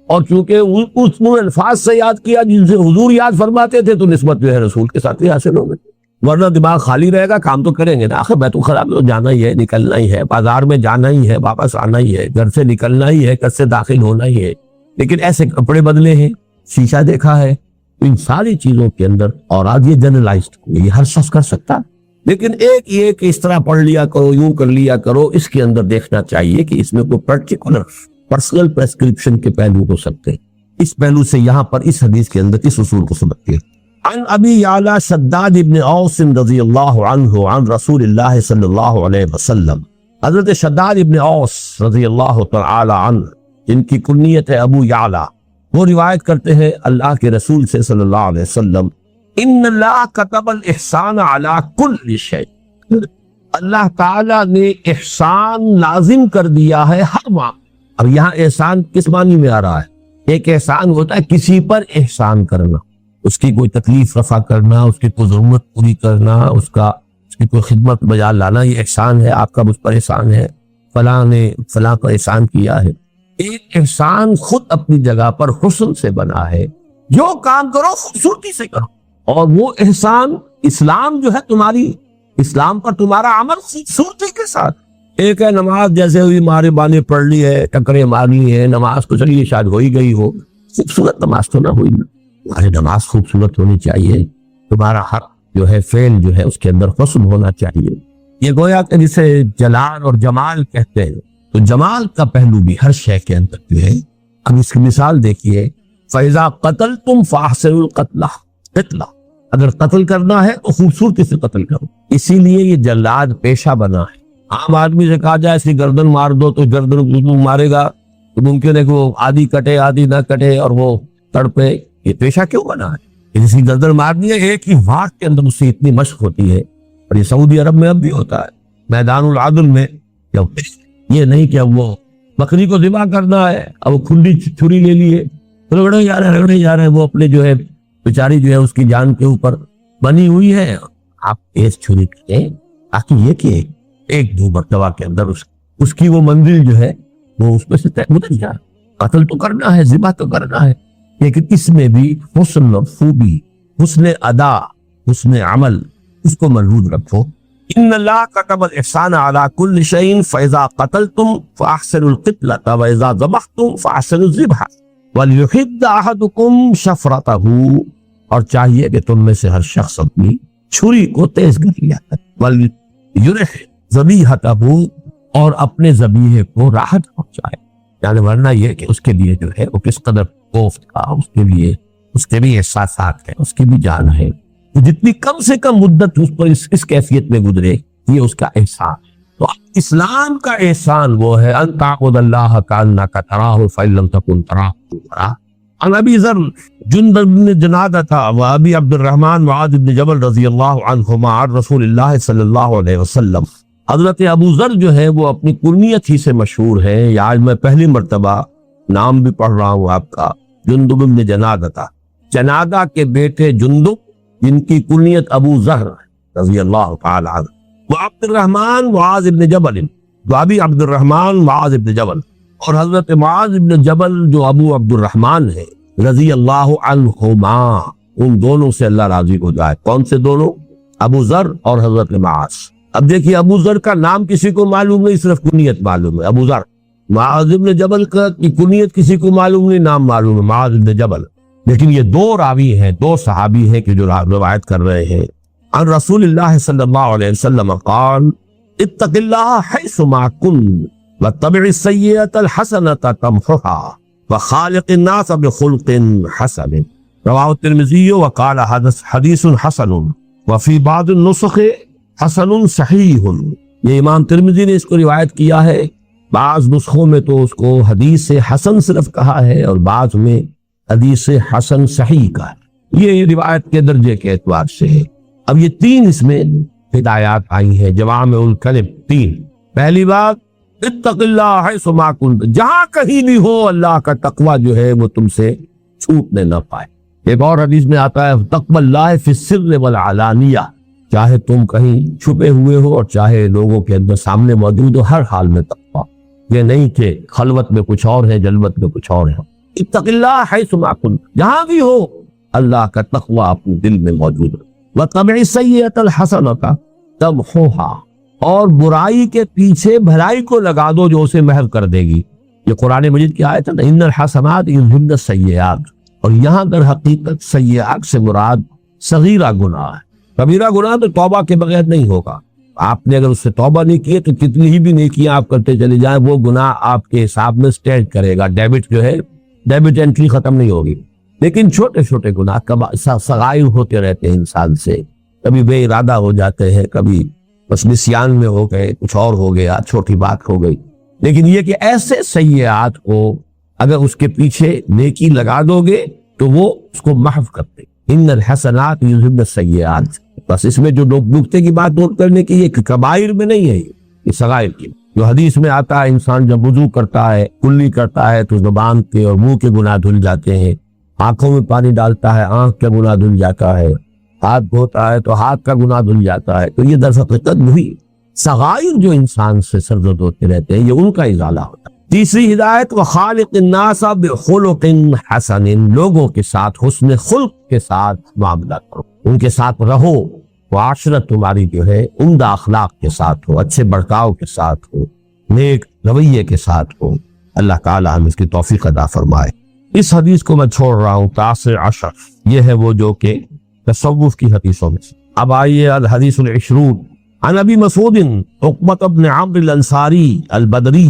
اور چونکہ اس الفاظ سے یاد کیا جن سے حضور یاد فرماتے تھے تو نسبت جو ہے رسول کے ساتھ ہی حاصل ہو گئی۔ ورنہ دماغ خالی رہے گا، کام تو کریں گے نا، آخر بیت الخلاء میں تو جانا ہی ہے، نکلنا ہی ہے، بازار میں جانا ہی ہے، واپس آنا ہی ہے، گھر سے نکلنا ہی ہے، گھر سے داخل ہونا ہی ہے، لیکن ایسے کپڑے بدلے ہیں، شیشہ دیکھا ہے، تو ان ساری چیزوں کے اندر اور آج یہ جنرلائزڈ یہ ہر شخص کر سکتا، لیکن ایک یہ کہ اس طرح پڑھ لیا کرو، یوں کر لیا کرو، اس کے اندر دیکھنا چاہیے کہ اس میں کوئی پرٹیکولر پرسنل پریسکرپشن کے پہلو ہو سکتے ہیں۔ اس پہلو سے یہاں پر اس حدیث کے اندر اس اصول کو سمجھتے ہیں۔ عن ابی یعلا شداد ابن اوس رضی اللہ عنہ عن رسول اللہ صلی اللہ علیہ وسلم، حضرت شداد ابن اوس رضی اللہ تعالی عنہ جن کی کنیت ہے ابو یعلا، وہ روایت کرتے ہیں اللہ کے رسول سے صلی اللہ علیہ وسلم، ان اللہ کتب الاحسان علی کل شیء، اللہ تعالیٰ نے احسان لازم کر دیا ہے ہر معاملے۔ اب یہاں احسان کس معنی میں آ رہا ہے؟ ایک احسان ہوتا ہے کسی پر احسان کرنا، اس کی کوئی تکلیف رفع کرنا، اس کی کوئی ضرورت پوری کرنا، اس کی کوئی خدمت بجا لانا، یہ احسان ہے، آپ کا مجھ پر احسان ہے، فلاں نے فلاں کا احسان کیا ہے۔ ایک احسان خود اپنی جگہ پر حسن سے بنا ہے، جو کام کرو خوبصورتی سے کرو، اور وہ احسان اسلام جو ہے تمہاری، اسلام پر تمہارا عمل خوبصورتی کے ساتھ۔ ایک ہے نماز جیسے ہوئی مارے بانے پڑھ لی ہے، ٹکرے مار لی ہے، نماز تو چلیے شاید ہو ہی گئی ہو، خوبصورت نماز تو نہ ہوئی، تمہاری نماز خوبصورت ہونی چاہیے، تمہارا ہر جو ہے فعل جو ہے اس کے اندر حسن ہونا چاہیے۔ یہ گویا کہ جسے جلال اور جمال کہتے ہیں، تو جمال کا پہلو بھی ہر شے کے اندر جو ہے۔ اب اس کی مثال دیکھیے، فَإِذَا قَتَلْتُمْ فَأَحْسِنُوا الْقَتْلَ، قتلہ اگر قتل کرنا ہے تو خوبصورتی سے قتل کرو، اسی لیے یہ جلاد پیشہ بنا ہے۔ عام آدمی سے کہا جائے اس کی گردن مار دو تو گردن مارے گا، تو ممکن ہے کہ وہ آدھی کٹے آدھی نہ کٹے اور وہ تڑپے، یہ پیشہ کیوں بنا ہے؟ اس کی گردن مارنی ہے، ایک ہی واٹ کے اندر اس سے اتنی مشق ہوتی ہے، اور یہ سعودی عرب میں اب بھی ہوتا ہے، میدان العدل میں، یہ نہیں کہ اب وہ بکری کو ذبح کرنا ہے، اب وہ کھلی چھری لے لیے رگڑے جا رہے ہیں، وہ اپنے جو ہے بیچاری جو ہے اس کی جان کے اوپر بنی ہوئی ہے، آپ تیز چھری کریں تاکہ یہ کہ ایک دو مرتبہ کے اندر اس کی وہ منزل جو ہے وہ اس میں سے اتر جائے۔ قتل تو کرنا ہے، ذبح تو کرنا ہے، لیکن اس میں بھی حسن اور خوبی، حسن ادا، حسن عمل، اس کو ملحوظ رکھو۔ ان اللہ کتب الاحسان علی کل شیء فاذا قتلتم فاحسنوا القتلۃ واذا ذبحتم فاحسنوا الذبح وليحد احدكم شفرته، اور چاہیے کہ تم میں سے ہر شخص اپنی چھری کو تیز کر لیا کرے، ولیرح ذبیحتہ، اور اپنے ذبیحے کو راحت پہنچائے، یعنی ورنہ یہ کہ اس کے لیے جو ہے وہ کس قدر کوفت کا، اس کے لیے اس کے بھی احساسات ہیں، اس کی بھی جان ہے، تو جتنی کم سے کم مدت اس پر اس کیفیت میں گزرے یہ اس کا احسان۔ تو اسلام کا احسان وہ ہے ان تعبد اللہ کانک تراہ فإن لم تکن تراہ تراہ۔ عن ابی ذر جندب بن جنادہ و ابی عبد الرحمن معاذ بن جبل رضی اللہ عنہما عن رسول اللہ صلی اللہ علیہ وسلم، حضرت ابو ذر جو ہے وہ اپنی کنیت ہی سے مشہور ہے، یا آج میں پہلی مرتبہ نام بھی پڑھ رہا ہوں آپ کا، جندب بن جنادہ، جنادہ کے بیٹے جندب جن کی کنیت ابو ذر رضی اللہ تعالی عنہ، وہ عبد الرحمن معاذ ابن جبل، جو ابھی عبد الرحمن معاذ ابن جبل، اور حضرت معاذ ابن جبل جو ابو عبد الرحمن ہے رضی اللہ عنہما، ان دونوں سے اللہ راضی ہو جائے۔ کون سے دونوں؟ ابو ذر اور حضرت معاذ۔ اب دیکھیے ابو ذر کا نام کسی کو معلوم نہیں، صرف کنیت معلوم ہے ابو ذر۔ معاذ ابن جبل کا کنیت کسی کو معلوم نہیں، نام معلوم ہے معاذ ابن جبل۔ لیکن یہ دو راوی ہیں، دو صحابی ہیں کہ جو روایت کر رہے ہیں عن رسول اللہ صلی اللہ علیہ وسلم قال اتق اللہ حیث ما کن واتبع السیئۃ الحسنۃ تمحها وخالق الناس بخلق حسن، رواہ الترمذی وقال حدیث حسن وفی بعض النسخ حسن صحیح۔ یہ امام ترمذی نے اس کو روایت کیا ہے، بعض نسخوں میں تو اس کو حدیث حسن صرف کہا ہے اور بعض میں حدیث حسن صحیح کا ہے۔ یہ روایت کے درجے کے اعتبار سے ہے۔ اب یہ تین اس میں ہدایات آئی ہیں، جوامع الکلم تین۔ پہلی بات اتق اللہ حیث ما کنت، جہاں کہیں بھی ہو اللہ کا تقوی جو ہے وہ تم سے چھوٹنے نہ پائے۔ ایک اور حدیث میں آتا ہے تقوی اللہ فی السر والعلانیہ، چاہے تم کہیں چھپے ہوئے ہو اور چاہے لوگوں کے اندر سامنے موجود ہو، ہر حال میں تقوی، یہ نہیں کہ خلوت میں کچھ اور ہے جلوت میں کچھ اور ہے۔ اتق اللہ حیث ما کنت، جہاں بھی ہو اللہ کا تقوی اپنے دل میں موجود ہے۔ وَاتَّبِعِ السَّيِّئَةَ الْحَسَنَةَ تَمْحُوهَا، اور برائی کے پیچھے بھلائی کو لگا دو جو اسے محو کر دے گی۔ یہ قرآن مجید کی آیت ہے نا، ان الحسنات یذہبن السیئات، اور یہاں در حقیقت سیئات سے مراد صغیرہ گناہ ہے۔ کبیرہ گناہ تو توبہ کے بغیر نہیں ہوگا، آپ نے اگر اس سے توبہ نہیں کی تو کتنی ہی بھی نیکیاں آپ کرتے چلے جائیں وہ گناہ آپ کے حساب میں سٹینڈ کرے گا، ڈیبٹ جو ہے ڈیبٹ انٹری ختم نہیں ہوگی۔ لیکن چھوٹے چھوٹے گناہ صغائر ہوتے رہتے ہیں انسان سے، کبھی بے ارادہ ہو جاتے ہیں، کبھی بس نسیان میں ہو گئے، کچھ اور ہو گیا، چھوٹی بات ہو گئی۔ لیکن یہ کہ ایسے سیئات کو اگر اس کے پیچھے نیکی لگا دو گے تو وہ اس کو محو کرتے۔ ان الحسنات یذہبن السیئات، بس اس میں جو نکتے کی بات نوٹ کرنے کی، یہ کبائر میں نہیں ہے، یہ صغائر کی۔ جو حدیث میں آتا ہے انسان جب وضو کرتا ہے، کلی کرتا ہے تو زبان کے اور منہ کے گناہ دھل جاتے ہیں، آنکھوں میں پانی ڈالتا ہے آنکھ کا گناہ دھل جاتا ہے، ہاتھ دھوتا ہے تو ہاتھ کا گناہ دھل جاتا ہے۔ تو یہ در حقیقت وہی صغائر جو انسان سے سرزد ہوتے رہتے ہیں، یہ ان کا ازالہ ہوتا ہے۔ تیسری ہدایت وخالق الناس بخلق حسن، لوگوں کے ساتھ حسن خلق کے ساتھ معاملہ کرو، ان کے ساتھ رہو، معاشرت تمہاری جو ہے عمدہ اخلاق کے ساتھ ہو، اچھے برتاؤ کے ساتھ ہو، نیک رویے کے ساتھ ہو۔ اللہ تعالیٰ ہم اس کی توفیق عطا فرمائے۔ اس حدیث کو میں چھوڑ رہا ہوں، 19 یہ ہے وہ جو کہ تصوف کی حدیثوں میں سے۔ اب آئیے الحدیث العشرون عن ابی مسعود عقبۃ بن عمرو الانصاری البدری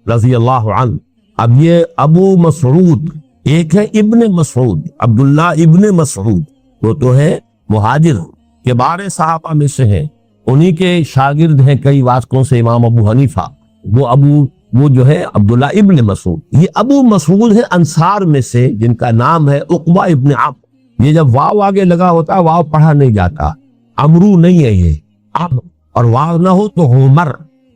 رضی اللہ عنہ۔ اب یہ ابو مسعود، ایک ہے ابن مسعود، عبداللہ ابن مسعود، وہ تو ہے مہاجر کبار صحابہ میں سے ہیں، انہی کے شاگرد ہیں کئی واسطوں سے امام ابو حنیفہ، وہ جو ہے عبداللہ ابن مسعود۔ یہ ابو مسعود ہے انصار میں سے جن کا نام ہے عقبہ ابن عمرو۔ یہ جب واو آگے لگا ہوتا ہے واو پڑھا نہیں جاتا، عمرو نہیں ہے یہ، عمرو، اور واو نہ ہو تو عمر،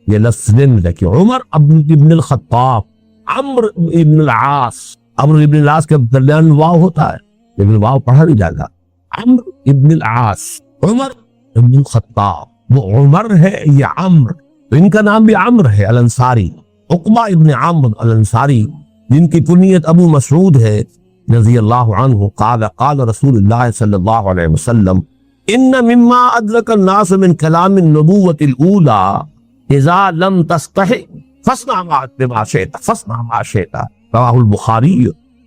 یہ لفظ میں دیکھیے، عمر ابن الخطاب، عمرو ابن العاص، عمرو ابن العاص کے درمیان واو ہوتا ہے لیکن واو پڑھا نہیں جاتا، عمرو ابن العاص، عمر ابن الخطاب، وہ عمر ہے یہ عمرو، تو ان کا نام بھی عمرو ہے الانصاری، عقبہ ابن عمرو الانصاری، جن کی کنیت ابو مسعود ہے رضی اللہ عنہ۔ قال قال رسول اللہ صلی اللہ علیہ وسلم ان مما ادرک الناس من کلام النبوۃ الاولی اذا لم تستحی فاصنع ما شئت فاصنع ما شئت، رواہ البخاری،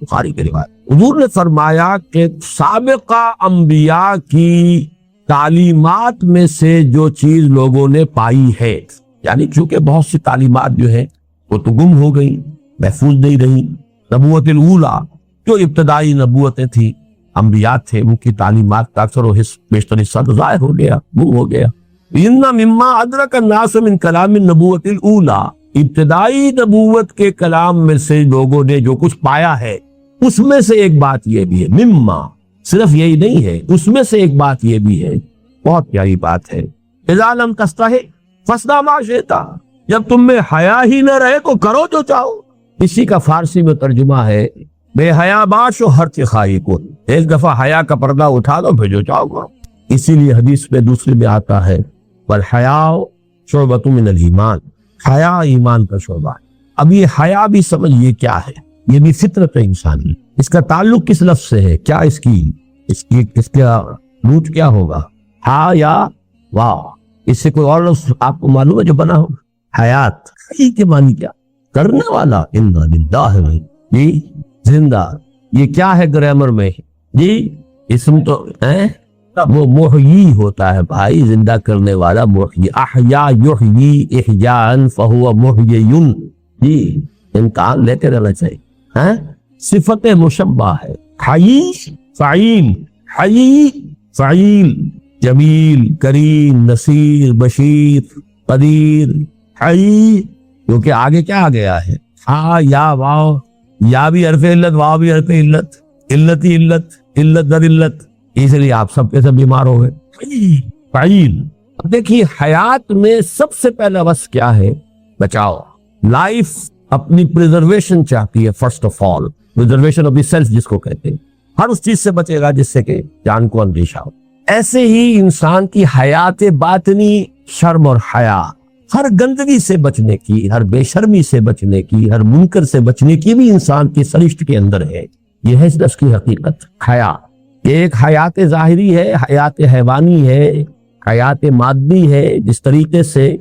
بخاری کی روایت۔ حضور نے فرمایا کہ سابقہ انبیاء کی تعلیمات میں سے جو چیز لوگوں نے پائی ہے، یعنی چونکہ بہت سی تعلیمات جو ہیں وہ تو گم ہو گئی، محفوظ نہیں رہی۔ نبوت الاولی جو ابتدائی نبوتیں تھیں، انبیاء تھے، ان کی تعلیمات کا اکثر و بیشتر حصہ تو ضائع ہو گیا، گم ہو گیا۔ ان مما ادرک الناس من کلام النبوۃ الاولی، ابتدائی نبوت کے کلام میں سے لوگوں نے جو کچھ پایا ہے، اس میں سے ایک بات یہ بھی ہے، مما صرف یہی نہیں ہے، اس میں سے ایک بات یہ بھی ہے، بہت پیاری بات ہے، اذا لم تستحی فاصنع ما شئت، جب تم میں حیا ہی نہ رہے تو کرو جو چاہو۔ اسی کا فارسی میں ترجمہ ہے بے حیا باش و ہر خواہی کو، ایک دفعہ حیا کا پردہ اٹھا دو پھر جو چاہو کرو۔ اسی لیے حدیث میں دوسری میں آتا ہے والحیا شعبۃ من الایمان، حیا ایمان کا شعبہ ہے۔ اب یہ حیا بھی سمجھیے کیا ہے، یہ بھی فطرت ہے انسانی، اس کا تعلق کس لفظ سے ہے، کیا اس کا روٹ کیا ہوگا، ہا یا واہ، اس سے کوئی اور لفظ آپ کو معلوم ہے جو بنا ہو؟ حیات، حی کے معنی کیا؟ کرنے والا، انا للہ و جی زندہ، یہ کیا ہے گرامر میں جی؟ اسم تو ہے وہ محیی ہوتا ہے بھائی، زندہ کرنے والا محیی، احیا یحیی احیاء فہو محیی جی، امتحان لیتے رہنا چاہیے۔ صفت مشبہ ہے، حی فعیل، حی فعیل، جمیل کریم نصیر بشیر قدیر، حی کیونکہ آگے کیا آ گیا ہے، ہا یا واو، یا بھی حرف علت، واو بھی حرف علت، علت ہی علت، علت در علت، اس لیے آپ سب کے سب بیمار ہو گئے۔ فعیل، اب دیکھیے حیات میں سب سے پہلا وصف کیا ہے؟ بچاؤ، لائف اپنی پریزرویشن چاہتی ہے، first of all preservation of the self جس کو کہتے ہیں، ہر اس چیز سے بچے گا جس سے کہ جان کو اندیشہ ہو۔ ایسے ہی انسان کی حیات باطنی شرم اور حیا، ہر گندگی سے بچنے کی، ہر بے شرمی سے بچنے کی، ہر منکر سے بچنے کی بھی انسان کی سرشت کے اندر ہے۔ یہ ہے اس کی حقیقت، حیا۔ ایک حیات ظاہری ہے، حیات حیوانی ہے، حیات مادی ہے، جس طریقے سے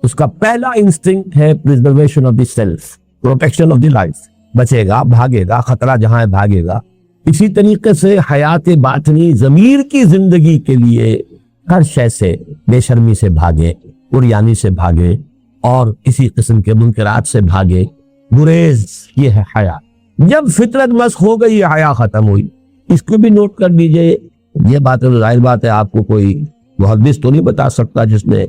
اس کا پہلا انسٹنکٹ ہے preservation of the self, protection of the life, بچے گا، بھاگے گا، خطرہ جہاں ہے بھاگے گا۔ اسی طریقے سے حیات باطنی ضمیر کی زندگی کے لیے ہر شے سے، بے شرمی سے بھاگے، عریانی سے بھاگے، اور کسی قسم کے منکرات سے بھاگے، گریز، یہ ہے حیا۔ جب فطرت مسخ ہو گئی، یہ حیا ختم ہوئی۔ اس کو بھی نوٹ کر لیجئے، یہ بات ظاہر بات ہے آپ کو کوئی محدث تو نہیں بتا سکتا جس نے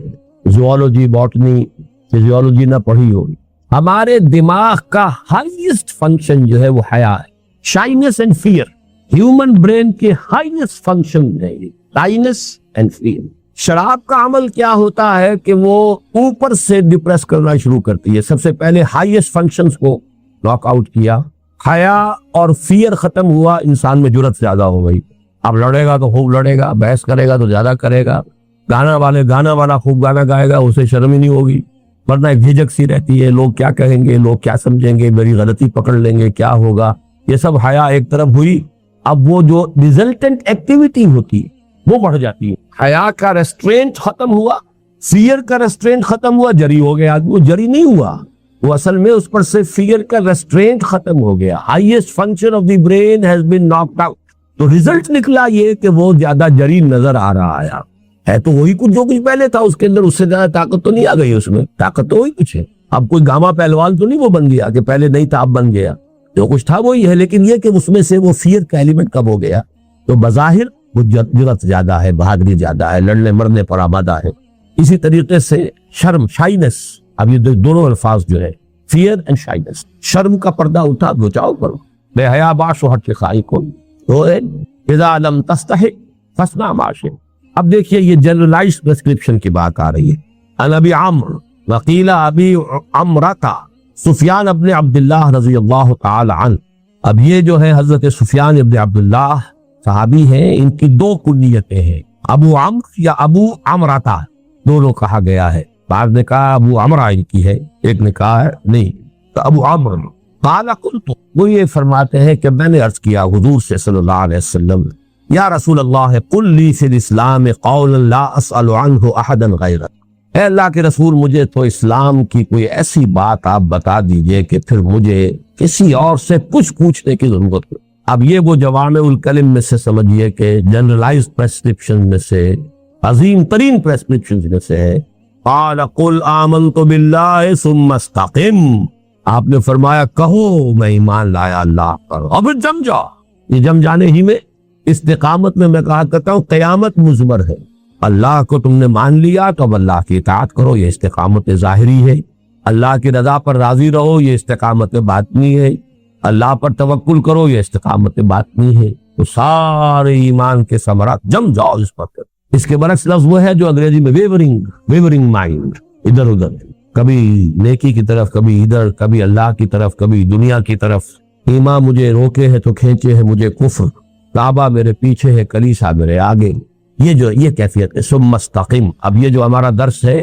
زوالوجی، باٹنی، فزیولوجی نہ پڑھی ہوگی۔ ہمارے دماغ کا ہائیسٹ فنکشن جو ہے وہ حیا ہے، shyness and fear, human brain کے ہائیسٹ فنکشن ہے شائنس اینڈ فیئر۔ شراب کا عمل کیا ہوتا ہے کہ وہ اوپر سے ڈپریس کرنا شروع کرتی ہے، سب سے پہلے ہائیسٹ فنکشنز کو لاک آؤٹ کیا، حیا اور فیئر ختم ہوا، انسان میں جرت زیادہ ہو گئی۔ اب لڑے گا تو خوب لڑے گا، بحث کرے گا تو زیادہ کرے گا، گانا والا خوب گانا گائے گا، اسے شرم ہی نہیں ہوگی، ورنہ ایک جھجک سی رہتی ہے، لوگ کیا کہیں گے، لوگ کیا سمجھیں گے، میری غلطی پکڑ لیں گے، کیا ہوگا، یہ سب حیا ایک طرف ہوئی۔ اب وہ جو ریزلٹنٹ ایکٹیویٹی ہوتی ہے وہ بڑھ جاتی ہے۔ حیا کا ریسٹرینٹ ختم ہوا، فیئر کا ریسٹرینٹ ختم ہوا، جری ہو گیا، وہ جری نہیں ہوا، وہ اصل میں اس پر سے فیئر کا ریسٹرینٹ ختم ہو گیا، highest function of the brain has been knocked out. تو ریزلٹ نکلا یہ کہ وہ زیادہ جری نظر آ رہا ہے تو وہی کچھ جو کچھ پہلے تھا اس کے اندر، اس سے زیادہ طاقت تو نہیں آ گئی، اس میں طاقت تو وہی کچھ ہے۔ اب کوئی گاما پہلوان تو نہیں وہ بن گیا کہ پہلے نہیں تھا اب بن گیا، جو کچھ تھا وہی ہے، لیکن یہ کہ اس میں سے وہ فیئر کا ایلیمنٹ کب ہو گیا، تو بظاہر وہ جرت زیادہ ہے، بہادری زیادہ ہے، لڑنے مرنے پر آمادہ ہے۔ اسی طریقے سے شرم، شائنس، اب یہ دونوں الفاظ جو ہے فیئر اینڈ شائنس، شرم کا پردہ اٹھا، بچاؤ کرو، بے حیا باش و حق خائی کن، تو اذا لم تستحق فاصنع ما شئت۔ اب دیکھیے یہ جنرلائزڈ پرسکرپشن کی بات آ رہی ہے۔ ان ابی عمرو وقیل ابی عمرتا سفیان ابن عبداللہ رضی اللہ تعالی عنہ۔ اب یہ جو ہے حضرت سفیان ابن عبداللہ صحابی ہیں، ان کی دو کنیتیں ہیں، ابو عمرو یا ابو عمرتا، دونوں کہا گیا ہے، بعض نے کہا ابو عمرہ ان کی ہے، ایک نے کہا ہے نہیں تو ابو عمرو۔ قال قلت، وہ یہ فرماتے ہیں کہ میں نے عرض کیا حضور سے صلی اللہ علیہ وسلم، یا رسول اللہ قل لی فی الاسلام قولا لا اسأل عنہ احدا غیرک، اے اللہ کے رسول مجھے تو اسلام کی کوئی ایسی بات آپ بتا دیجئے کہ پھر مجھے کسی اور سے کچھ پوچھنے کی ضرورت ہو۔ اب یہ وہ جوامع الکلم میں سے سمجھیے کہ جنرلائزڈ پریسکرپشن میں سے، عظیم ترین پریسکرپشن میں سے ہے۔ قال قل آمنت باللہ ثم استقم، آپ نے فرمایا کہو میں ایمان لایا اللہ پر، اور پھر جم جاؤ۔ یہ جم جانے ہی میں استقامت میں کہا کرتا ہوں قیامت مضمر ہے، اللہ کو تم نے مان لیا تو اب اللہ کی اطاعت کرو، یہ استقامت ظاہری ہے، اللہ کی رضا پر راضی رہو، یہ استقامت باطنی ہے، اللہ پر توکل کرو، یہ استقامت باطنی ہے۔ تو سارے ایمان کے ثمرات جم جاؤ اس پر۔ اس کے برعکس لفظ وہ ہے جو انگریزی میں ویورنگ مائنڈ، ادھر ادھر، کبھی نیکی کی طرف، کبھی ادھر، کبھی اللہ کی طرف، کبھی دنیا کی طرف، ایمان مجھے روکے ہے تو کھینچے ہے مجھے کفر، کعبہ میرے پیچھے ہے کلیسا میرے آگے، یہ کیفیت ہے. ثم استقم. اب یہ جو ہمارا درس ہے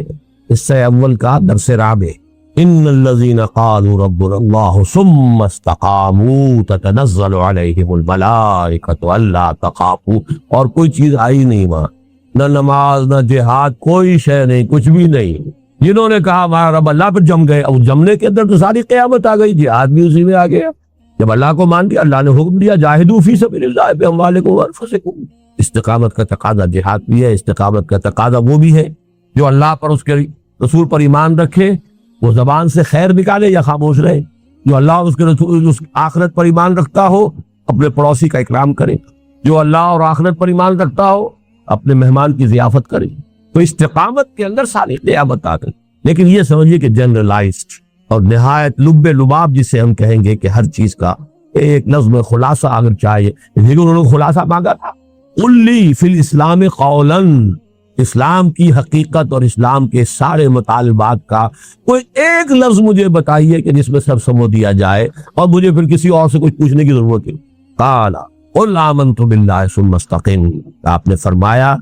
اس سے اول کا درس رابع. ان الذين قالوا ربنا الله ثم استقاموا تتنزل عليهم الملائكة الا تخافوا. اور کوئی چیز آئی نہیں وہاں، نہ نماز نہ جہاد، کوئی شے نہیں، کچھ بھی نہیں. جنہوں نے کہا ہمارا رب اللہ پہ جم گئے، اور جمنے کے اندر تو ساری قیامت آ گئی، جہاد بھی اسی میں آ گیا. جب اللہ کو مان لیا، اللہ نے حکم دیا جاہدوا فی سبیل اللہ باموالکم وانفسکم. استقامت کا تقاضا جہاد بھی ہے، استقامت کا تقاضا وہ بھی ہے جو اللہ پر اس کے رسول پر ایمان رکھے، وہ زبان سے خیر نکالے یا خاموش رہے. جو اللہ اور اس کے رسول اس آخرت پر ایمان رکھتا ہو اپنے پڑوسی کا اکرام کرے، جو اللہ اور آخرت پر ایمان رکھتا ہو اپنے مہمان کی ضیافت کرے. تو استقامت کے اندر ساری قیامت آ گئی. لیکن یہ سمجھیے کہ جنرلائزڈ اور نہایت لب لباب جسے ہم کہیں گے کہ ہر چیز کا ایک نظم خلاصہ اگر چاہیے، لیکن انہوں نے خلاصہ مانگا تھا. قل لی فی الاسلام قولا، اسلام کی حقیقت اور اسلام کے سارے مطالبات کا کوئی ایک لفظ مجھے بتائیے کہ جس میں سب سمجھ دیا جائے اور مجھے پھر کسی اور سے کچھ پوچھنے کی ضرورت ہے. قال قل آمنت باللہ ثم استقم. آپ نے فرمایا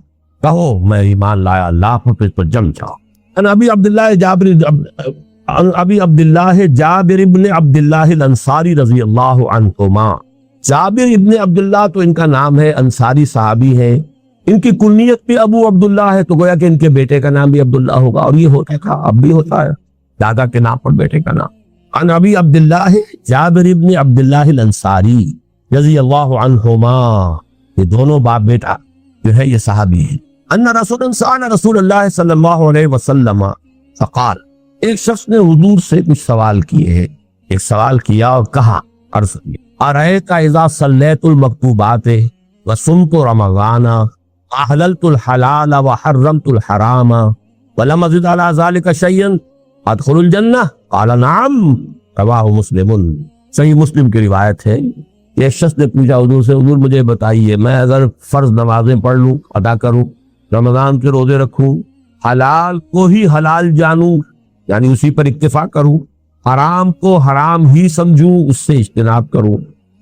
کہو میں ایمان لایا اللہ پر، اس پر جم جاؤ. ابی عبداللہ جابر ابن عبداللہ الانصاری رضی اللہ عنہما. جابر ابن عبداللہ تو ان کا نام ہے، انصاری صحابی ہیں. ان کی کنیت بھی ابو عبداللہ ہے، تو گویا کہ ان کے بیٹے کا نام بھی عبداللہ ہوگا، اور یہ ہوتا تھا اب بھی ہوتا ہے دادا کے نام پر بیٹے کا نام. عن ابی عبداللہ جابر ابن عبداللہ الانصاری رضی اللہ عنہما. یہ دونوں باپ بیٹا جو ہے یہ صحابی ہیں. ان رسول اللہ صلی اللہ علیہ وسلم فقال. ایک شخص نے حضور سے کچھ سوال کیے ہیں، ایک سوال کیا اور کہا عرض کیا ارأیت اذا صلیت المکتوبات وصمت رمضان احللت الحلال وحرمت الحرام ولم ازد على ذلك شيئا ادخل الجنہ؟ قال نعم. رواہ مسلم. صحیح مسلم کی روایت ہے. ایک شخص نے پوچھا حضور سے، حضور مجھے بتائیے میں اگر فرض نمازیں پڑھ لوں، ادا کروں، رمضان کے روزے رکھوں، حلال کو ہی حلال جانوں یعنی اسی پر اکتفا کروں، حرام کو حرام ہی سمجھوں، اس سے اجتناب کروں،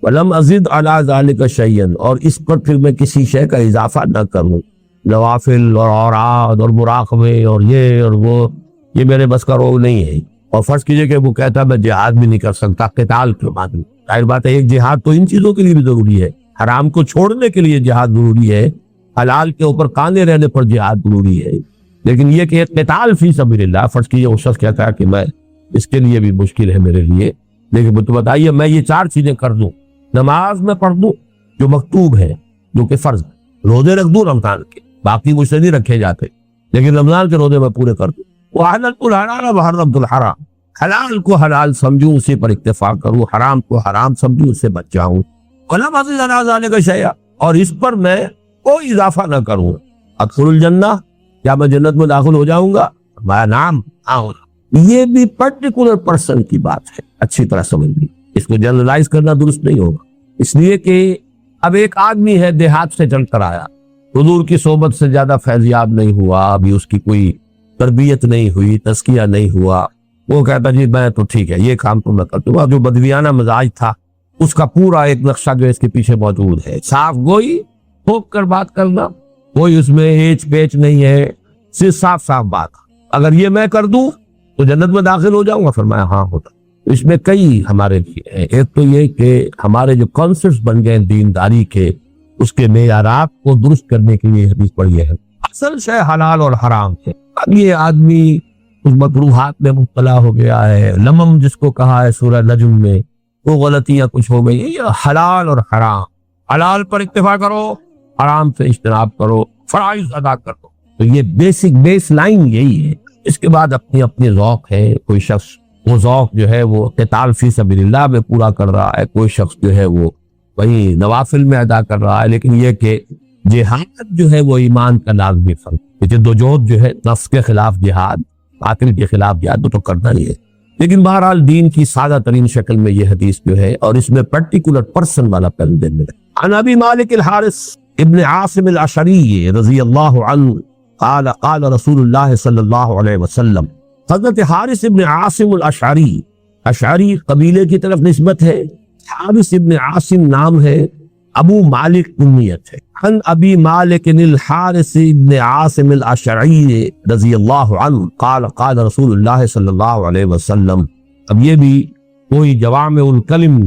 ولم ازد علی ذلک شیئا، اور اس پر پھر میں کسی شے کا اضافہ نہ کروں، نوافل اور اوراد اور مراقبے اور یہ اور وہ، یہ میرے بس کا رول نہیں ہے. اور فرض کیجئے کہ وہ کہتا میں جہاد بھی نہیں کر سکتا، قتال کیوں مانوں؟ ظاہر بات ہے ایک جہاد تو ان چیزوں کے لیے بھی ضروری ہے، حرام کو چھوڑنے کے لیے جہاد ضروری ہے، حلال کے اوپر کانے رہنے پر جہاد ضروری ہے. لیکن یہ کہ قتال فی سبیل اللہ، فرض کیجئے وہ شخص کہتا ہے کہ میں اس کے لیے بھی مشکل ہے میرے لیے، لیکن تو بتائیے میں یہ چار چیزیں کر دوں، نماز میں پڑھ دوں جو مکتوب ہے جو کہ فرض ہے، روزے رکھ دوں رمضان کے، باقی مجھ سے نہیں رکھے جاتے لیکن رمضان کے روزے میں پورے کر دوں، وحللت الحلال وحرمت الحرام، حلال کو حلال سمجھوں اسی پر اکتفا کروں، حرام کو حرام سمجھوں اس سے بچ جاؤں، ولم ازد علی ذلک شیئا، اور اس پر میں کوئی اضافہ نہ کروں، ادخل الجنہ، کیا میں جنت میں داخل ہو جاؤں گا؟ میں نام آؤں. یہ بھی پرٹیکولر پرسن کی بات ہے، اچھی طرح سمجھ لی، اس کو جنرلائز کرنا درست نہیں ہوگا. اس لیے کہ اب ایک آدمی ہے دیہات سے چل کر آیا، حضور کی صحبت سے زیادہ فیضیاب نہیں ہوا، ابھی اس کی کوئی تربیت نہیں ہوئی، تزکیہ نہیں ہوا، وہ کہتا جی میں تو ٹھیک ہے یہ کام تو میں کرتا ہوں. جو بدویانہ مزاج تھا اس کا پورا ایک نقشہ جو اس کے پیچھے موجود ہے، صاف گوئی ٹھوک کر بات کرنا، کوئی اس میں ایچ پیچ نہیں ہے، صرف صاف صاف بات. اگر یہ میں کر دوں تو جنت میں داخل ہو جاؤں گا؟ فرمایا ہاں ہوتا. اس میں کئی ہمارے لیے ہیں. ایک تو یہ کہ ہمارے جو کانسیپٹس بن گئے دینداری کے، اس کے معیارات کو درست کرنے کے لیے حدیث پڑھی ہے. اصل شے حلال اور حرام ہے. اب یہ آدمی اس مکروہات میں مبتلا ہو گیا ہے، لمم جس کو کہا ہے سورہ نجم میں، وہ غلطیاں کچھ ہو گئی. یہ حلال اور حرام، حلال پر اکتفا کرو، حرام سے اجتناب کرو، فرائض ادا کرو. تو یہ بیس لائن یہی ہے. اس کے بعد اپنی اپنی ذوق ہے. کوئی شخص وہ ذوق جو ہے وہ قتال فی سبیل اللہ میں پورا کر رہا ہے، کوئی شخص جو ہے وہ وہی نوافل میں ادا کر رہا ہے. لیکن یہ کہ جہاد جو ہے وہ ایمان کا لازمی فرض ہے. جدوجہد جو ہے نفس کے خلاف جہاد، قاتل کے خلاف جہاد تو کرنا ہی ہے. لیکن بہرحال دین کی سادہ ترین شکل میں یہ حدیث جو ہے، اور اس میں پرٹیکولر پرسن والا پہلو دینے لگا. عن ابی مالک الحارث ابن عاصم الاشعری رضی اللہ عنہ قال قال رسول اللہ صلی اللہ علیہ وسلم. حضرت حارث ابن عاصم الاشعری، اشعری قبیلے کی طرف نسبت ہے، حارث ابن عاصم نام ہے، ابو مالک کنیت ہے. عن ابی مالک الحارث بن عاصم الاشعری رضی اللہ عنہ قال قال رسول اللہ صلی اللہ علیہ وسلم. اب یہ بھی کوئی جوامع الکلم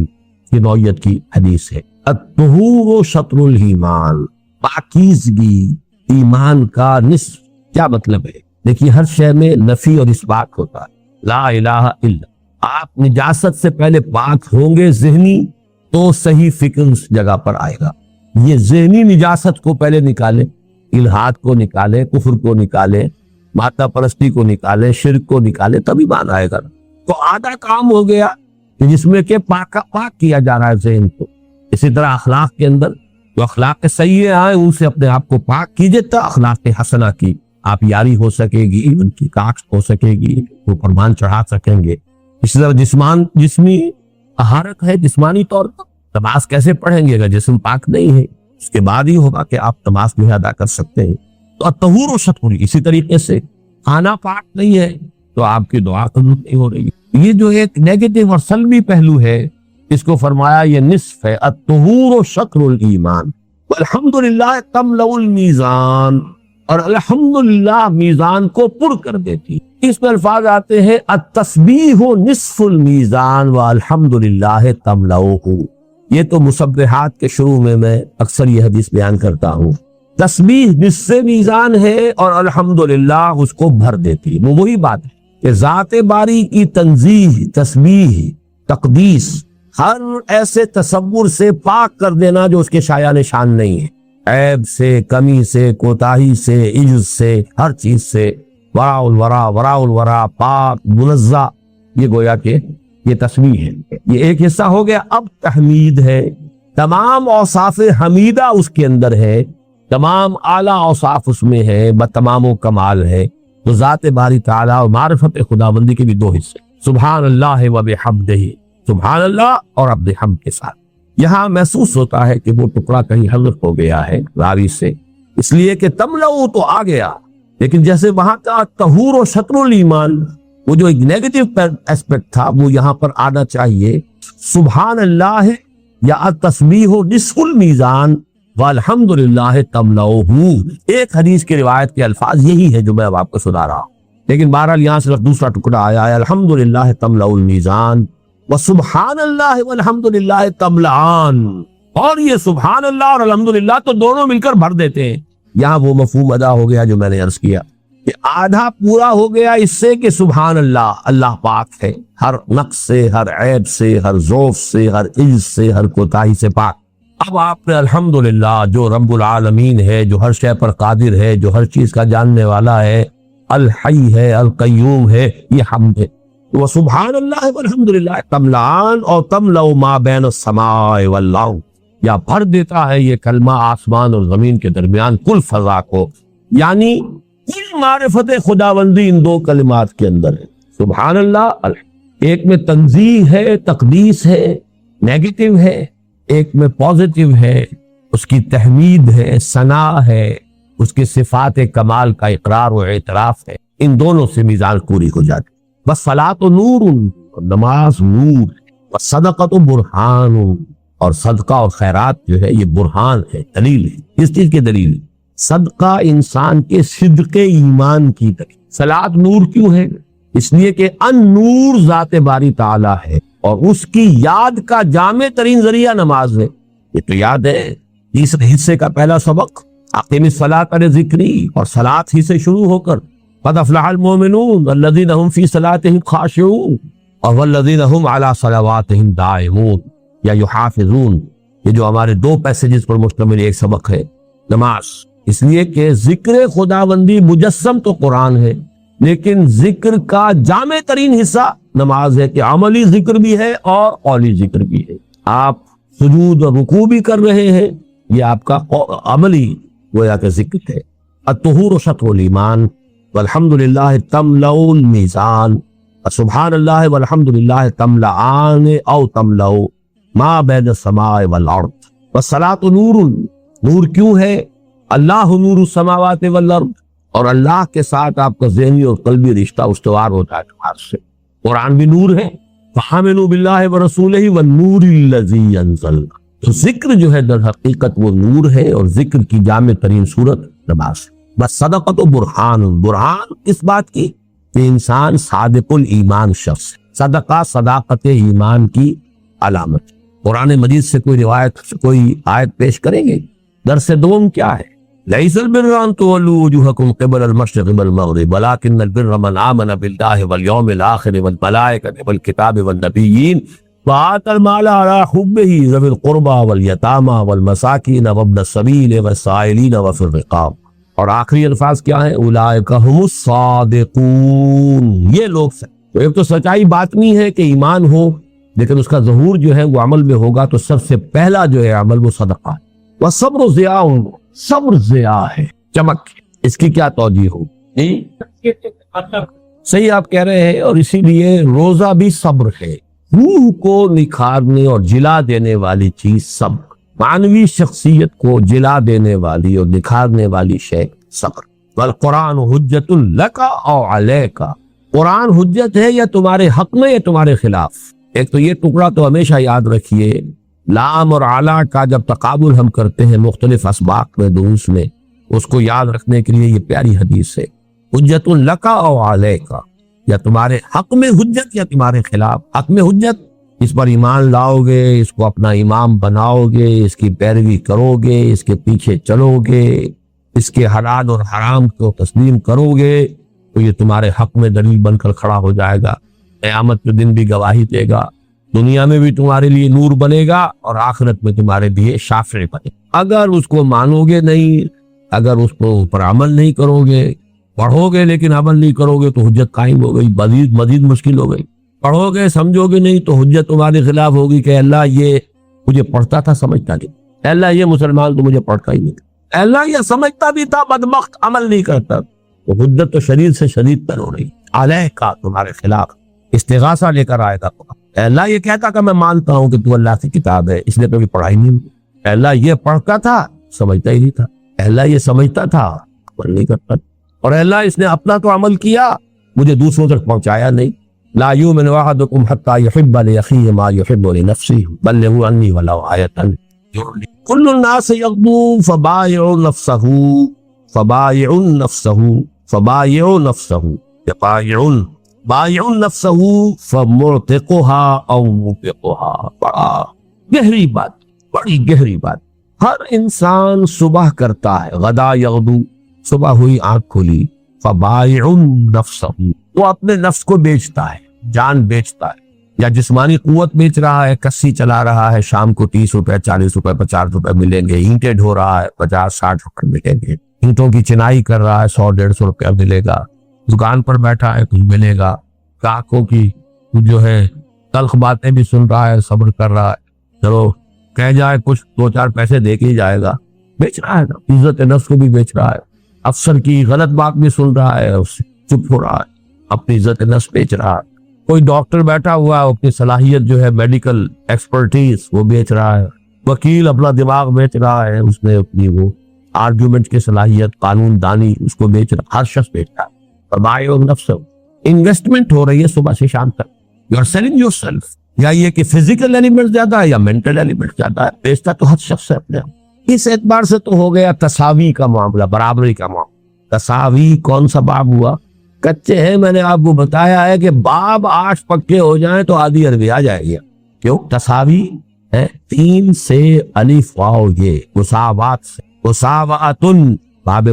کی نوعیت کی حدیث ہے. الطہور شطر الایمان، پاکیزگی ایمان کا نصف. کیا مطلب ہے؟ دیکھیے ہر شے میں نفی اور اثبات ہوتا ہے. لا الہ الا، آپ نجاست سے پہلے پاک ہوں گے ذہنی تو صحیح فکر اس جگہ پر آئے گا. یہ ذہنی نجاست کو پہلے نکالیں، الہاد کو نکالیں، کفر کو نکالیں، مادہ پرستی کو نکالیں، شرک کو نکالیں، تب ایمان آئے گا. تو آدھا کام ہو گیا کہ جس میں کہ پاک کیا جا رہا ہے ذہن کو. اسی طرح اخلاق کے اندر جو اخلاق سیئے آئے ان سے اپنے آپ کو پاک کیجئے تو اخلاق حسنہ کی آپ یاری ہو سکے گی، ان کی کاکس ہو سکے گی، وہ فرمان چڑھا سکیں گے. اسی طرح جسمی طہارت ہے، جسمانی طور پر نماز کیسے پڑھیں گے اگر جسم پاک نہیں ہے؟ اس کے بعد ہی ہوگا کہ آپ نماز جو ہے ادا کر سکتے ہیں. تو الطہور و شطر، اسی طریقے سے کھانا پاک نہیں ہے تو آپ کی دعا قبول نہیں ہو رہی. یہ جو ایک نیگیٹو اور سلبی پہلو ہے اس کو فرمایا یہ نصف ہے. الطہور و شطر الایمان والحمدللہ تملأ المیزان، اور الحمدللہ میزان کو پر کر دیتی. اس میں الفاظ آتے ہیں التسبیح نصف المیزان والحمدللہ تملأہ. یہ تو مصبحات کے شروع میں اکثر یہ حدیث بیان کرتا ہوں. تسبیح نصف میزان ہے اور الحمدللہ اس کو بھر دیتی. وہ وہی بات ہے کہ ذات باری کی تنزیہ، تسبیح، تقدیس، ہر ایسے تصور سے پاک کر دینا جو اس کے شایان نشان نہیں ہے، عیب سے، کمی سے، کوتاہی سے، عجز سے، ہر چیز سے. وراء الورا، وراء الورا، پاک، منزہ. یہ گویا کہ یہ تسبیح ہے. یہ ایک حصہ ہو گیا. اب تحمید ہے، تمام اوصاف حمیدہ اس کے اندر ہے، تمام اعلیٰ اوصاف اس میں ہے، بتمام و کمال ہے. تو ذات باری تعالیٰ اور معرفت خداوندی کے بھی دو حصے، سبحان اللہ و بحمدہ، سبحان اللہ اور عبد حمد کے ساتھ. یہاں محسوس ہوتا ہے کہ وہ ٹکڑا کہیں حذف ہو گیا ہے راوی سے، اس لیے کہ تملأ تو آ گیا، لیکن جیسے وہاں کا طہور و شطر الایمان وہ جو ایک نیگیٹو ایسپیکٹ تھا وہ یہاں پر آنا چاہیے. سبحان اللہ یا التسبیح نصف المیزان والحمدللہ تملأہ. ایک حدیث کی روایت کے الفاظ یہی ہے جو میں اب آپ کو سنا رہا ہوں، لیکن بہرحال یہاں صرف دوسرا ٹکڑا آیا ہے الحمدللہ تملأ المیزان وسبحان اللہ والحمدللہ تملأان. اور یہ سبحان اللہ اور الحمدللہ تو دونوں مل کر بھر دیتے ہیں. یہاں وہ مفہوم ادا ہو گیا جو میں نے عرض کیا کہ آدھا پورا ہو گیا اس سے کہ سبحان اللہ، اللہ پاک ہے ہر نقص سے، ہر عیب سے، ہر ضعف سے، ہر عجز سے، ہر کوتاہی سے پاک. اب آپ نے الحمدللہ جو رب العالمین ہے، جو ہر شے پر قادر ہے، جو ہر چیز کا جاننے والا ہے، الحی ہے، القیوم ہے، یہ حمد ہے. وہ سبحان اللہ والحمدللہ تملأان اور تملأ ما بین السماء والارض، یا بھر دیتا ہے یہ کلمہ آسمان اور زمین کے درمیان کل فضا کو. یعنی کل معرفت خداوندی ان دو کلمات کے اندر ہے. سبحان اللہ، ایک میں تنزیہ ہے، تقدیس ہے، نیگیٹو ہے، ایک میں پازیٹو ہے، اس کی تحمید ہے، ثنا ہے، اس کی صفات کمال کا اقرار و اعتراف ہے. ان دونوں سے میزان پوری ہو جاتی. والصلاۃ نور، نماز نور، والصدقۃ برہان، اور صدقہ اور خیرات جو ہے یہ برہان ہے، دلیل ہے. اس چیز کی دلیل ہے صدقہ انسان کے صدق ایمان کی دلیل. صلاۃ نور کیوں ہے؟ اس لیے کہ ان نور ذات باری تعالیٰ ہے اور اس کی یاد کا جامع ترین ذریعہ نماز ہے. یہ تو یاد ہے تیسرے حصے کا پہلا سبق اقیم الصلاۃ لذکری، اور صلاۃ ہی سے شروع ہو کر قد افلح المؤمنون الذین هم فی صلاتهم خاشعون اور والذین هم علی صلواتهم دائمون یا یحافظون. یہ جو ہمارے دو پیسیجز پر مشتمل ایک سبق ہے نماز، اس لیے کہ ذکر خداوندی مجسم تو قرآن ہے، لیکن ذکر کا جامع ترین حصہ نماز ہے کہ عملی ذکر بھی ہے اور قولی ذکر بھی ہے. آپ سجود اور رکوع بھی کر رہے ہیں، یہ آپ کا عملی گویا کہ ذکر ہے. الطہور شطر الایمان والحمدللہ تملأ المیزان سبحان اللہ والحمدللہ تملأان او تملأ ما بین السماء والارض. والصلاۃ نور، نور کیوں ہے؟ اللہ نور السماوات والارض، اور اللہ کے ساتھ آپ کا ذہنی اور قلبی رشتہ استوار ہوتا ہے نماز سے. قرآن بھی نور ہے، فآمنوا باللہ ورسولہ والنور الذی انزلنا. تو ذکر جو ہے در حقیقت وہ نور ہے، اور ذکر کی جامع ترین صورت نماز ہے۔ بس صدقۃ و برہان، برہان اس بات کی کہ انسان صادق الایمان شخص ہے۔ صدقہ صداقت ایمان کی علامت۔ قرآن مجید سے کوئی روایت، کوئی آیت پیش کریں گے؟ درس دوم کیا ہے؟ لیس البر ان تولوا وجوہکم قبل المشرق والمغرب ولکن البر من آمن باللہ والیوم الآخر والملائکۃ والکتاب والنبیین وآتى المال على حبه ذوي القربى واليتامى والمساکین وابن السبیل والسائلین وفي الرقاب۔ اور آخری الفاظ کیا ہیں؟ اولئک هم الصادقون۔ یہ لوگ سے تو ایک تو سچائی باطنی ہے کہ ایمان ہو، لیکن اس کا ظہور جو ہے وہ عمل میں ہوگا، تو سب سے پہلا جو ہے عمل وہ صدقہ ہے۔ وَالصَّبْرُ ضِيَاءٌ، صبر ضیاء ہے، چمک۔ اس کی کیا توجیہ ہو؟ صحیح آپ کہہ رہے ہیں، اور اسی لیے روزہ بھی صبر ہے۔ روح کو نکھارنے اور جلا دینے والی چیز صبر، معنوی شخصیت کو جلا دینے والی اور نکھارنے والی شے صبر۔ والقرآن حجت لک او علیک، قرآن حجت ہے یا تمہارے حق میں یا تمہارے خلاف۔ ایک تو یہ ٹکڑا تو ہمیشہ یاد رکھیے، لام اور اعلیٰ کا جب تقابل ہم کرتے ہیں مختلف اسباق میں، دروس میں، اس کو یاد رکھنے کے لیے یہ پیاری حدیث ہے، حجت لک او علیک، یا تمہارے حق میں حجت یا تمہارے خلاف۔ حق میں حجت، اس پر ایمان لاؤ گے، اس کو اپنا امام بناؤ گے، اس کی پیروی کرو گے، اس کے پیچھے چلو گے، اس کے حلال اور حرام کو تسلیم کرو گے، تو یہ تمہارے حق میں دلیل بن کر کھڑا ہو جائے گا، قیامت کے دن بھی گواہی دے گا، دنیا میں بھی تمہارے لیے نور بنے گا، اور آخرت میں تمہارے لیے شافع بنے گا۔ اگر اس کو مانو گے نہیں، اگر اس کو پر عمل نہیں کرو گے، پڑھو گے لیکن عمل نہیں کرو گے، تو حجت قائم ہو گئی، مزید مشکل ہو گئی۔ پڑھو گے سمجھو گے نہیں تو حجت تمہارے خلاف ہوگی کہ اللہ یہ مجھے پڑھتا تھا سمجھتا نہیں، اللہ یہ مسلمان تو مجھے پڑھتا ہی نہیں، اللہ یہ سمجھتا بھی تھا بدبخت عمل نہیں کرتا، تو حجت تو شدید سے شدید تر ہو رہی، علیہ کا تمہارے خلاف استغاثہ لے کر آئے گا۔ اللہ یہ کہتا کہ میں مانتا ہوں کہ تو اللہ کی کتاب ہے، اس نے کبھی پڑھائی نہیں ہوئی۔ اللہ یہ پڑھتا تھا سمجھتا ہی نہیں تھا، اللہ یہ سمجھتا تھا عمل نہیں کرتا، اور اللہ اس نے اپنا تو عمل کیا، مجھے دوسروں تک پہنچایا نہیں۔ لا یؤمن احدکم حتی یحب لاخیہ ما یحب لنفسہ بلغوا عنی ولو آیۃ۔ کل الناس یغدو فبایع نفسہ فبایع نفسہ فبایع نفسہ یبایع بایع نفسہ فمعتقها او موبقها۔ بڑا گہری بات، بڑی گہری بات۔ ہر انسان صبح کرتا ہے، غدا یغدو، صبح ہوئی آنکھ کھلی، فبایع نفسہ، وہ اپنے نفس کو بیچتا ہے، جان بیچتا ہے، یا جسمانی قوت بیچ رہا ہے، کسی چلا رہا ہے، شام کو 30 روپے 40 روپے 50 روپے ملیں گے، اینٹیں ڈھو رہا ہے 50-60 روپے ملیں گے، اینٹوں کی چنائی کر رہا ہے 100-150 روپیہ ملے گا، دکان پر بیٹھا ہے کچھ ملے گا، گاہکوں کی جو ہے تلخ باتیں بھی سن رہا ہے، صبر کر رہا ہے، چلو کہہ جائے کچھ 2-4 پیسے دے کے ہی جائے گا، بیچ رہا ہے نا، عزت نفس کو بھی بیچ رہا ہے، افسر کی غلط بات بھی سن رہا ہے، اس سے چپ ہو رہا ہے، اپنی عزت نفس بیچ رہا ہے۔ کوئی ڈاکٹر بیٹھا ہوا ہے، اپنی صلاحیت جو ہے میڈیکل ایکسپرٹیز وہ بیچ رہا ہے، وکیل اپنا دماغ بیچ رہا ہے، اس نے اپنی وہ آرگیومنٹ کی صلاحیت، قانون دانی، اس کو بیچ رہا، ہر شخص بیچ رہا ہے۔ فبایع نفسہ، انویسٹمنٹ ہو رہی ہے صبح سے شام تک، you are selling yourself, یا یہ کہ فزیکل ایلیمنٹ زیادہ ہے یا مینٹل ایلیمنٹ زیادہ ہے، بیچتا تو ہر شخص ہے اپنے آپ۔ اس اعتبار سے تو ہو گیا تساوی کا معاملہ، برابری کا معاملہ۔ تساوی کون سا باب ہوا؟ کچے ہیں، میں نے آپ کو بتایا ہے کہ باب 8 پکے ہو جائیں تو آدھی عربی آ جائے گی۔ کیوں؟ تساوی ہے 3 سے الف واو، یہ مساوات سے، مساواتن باب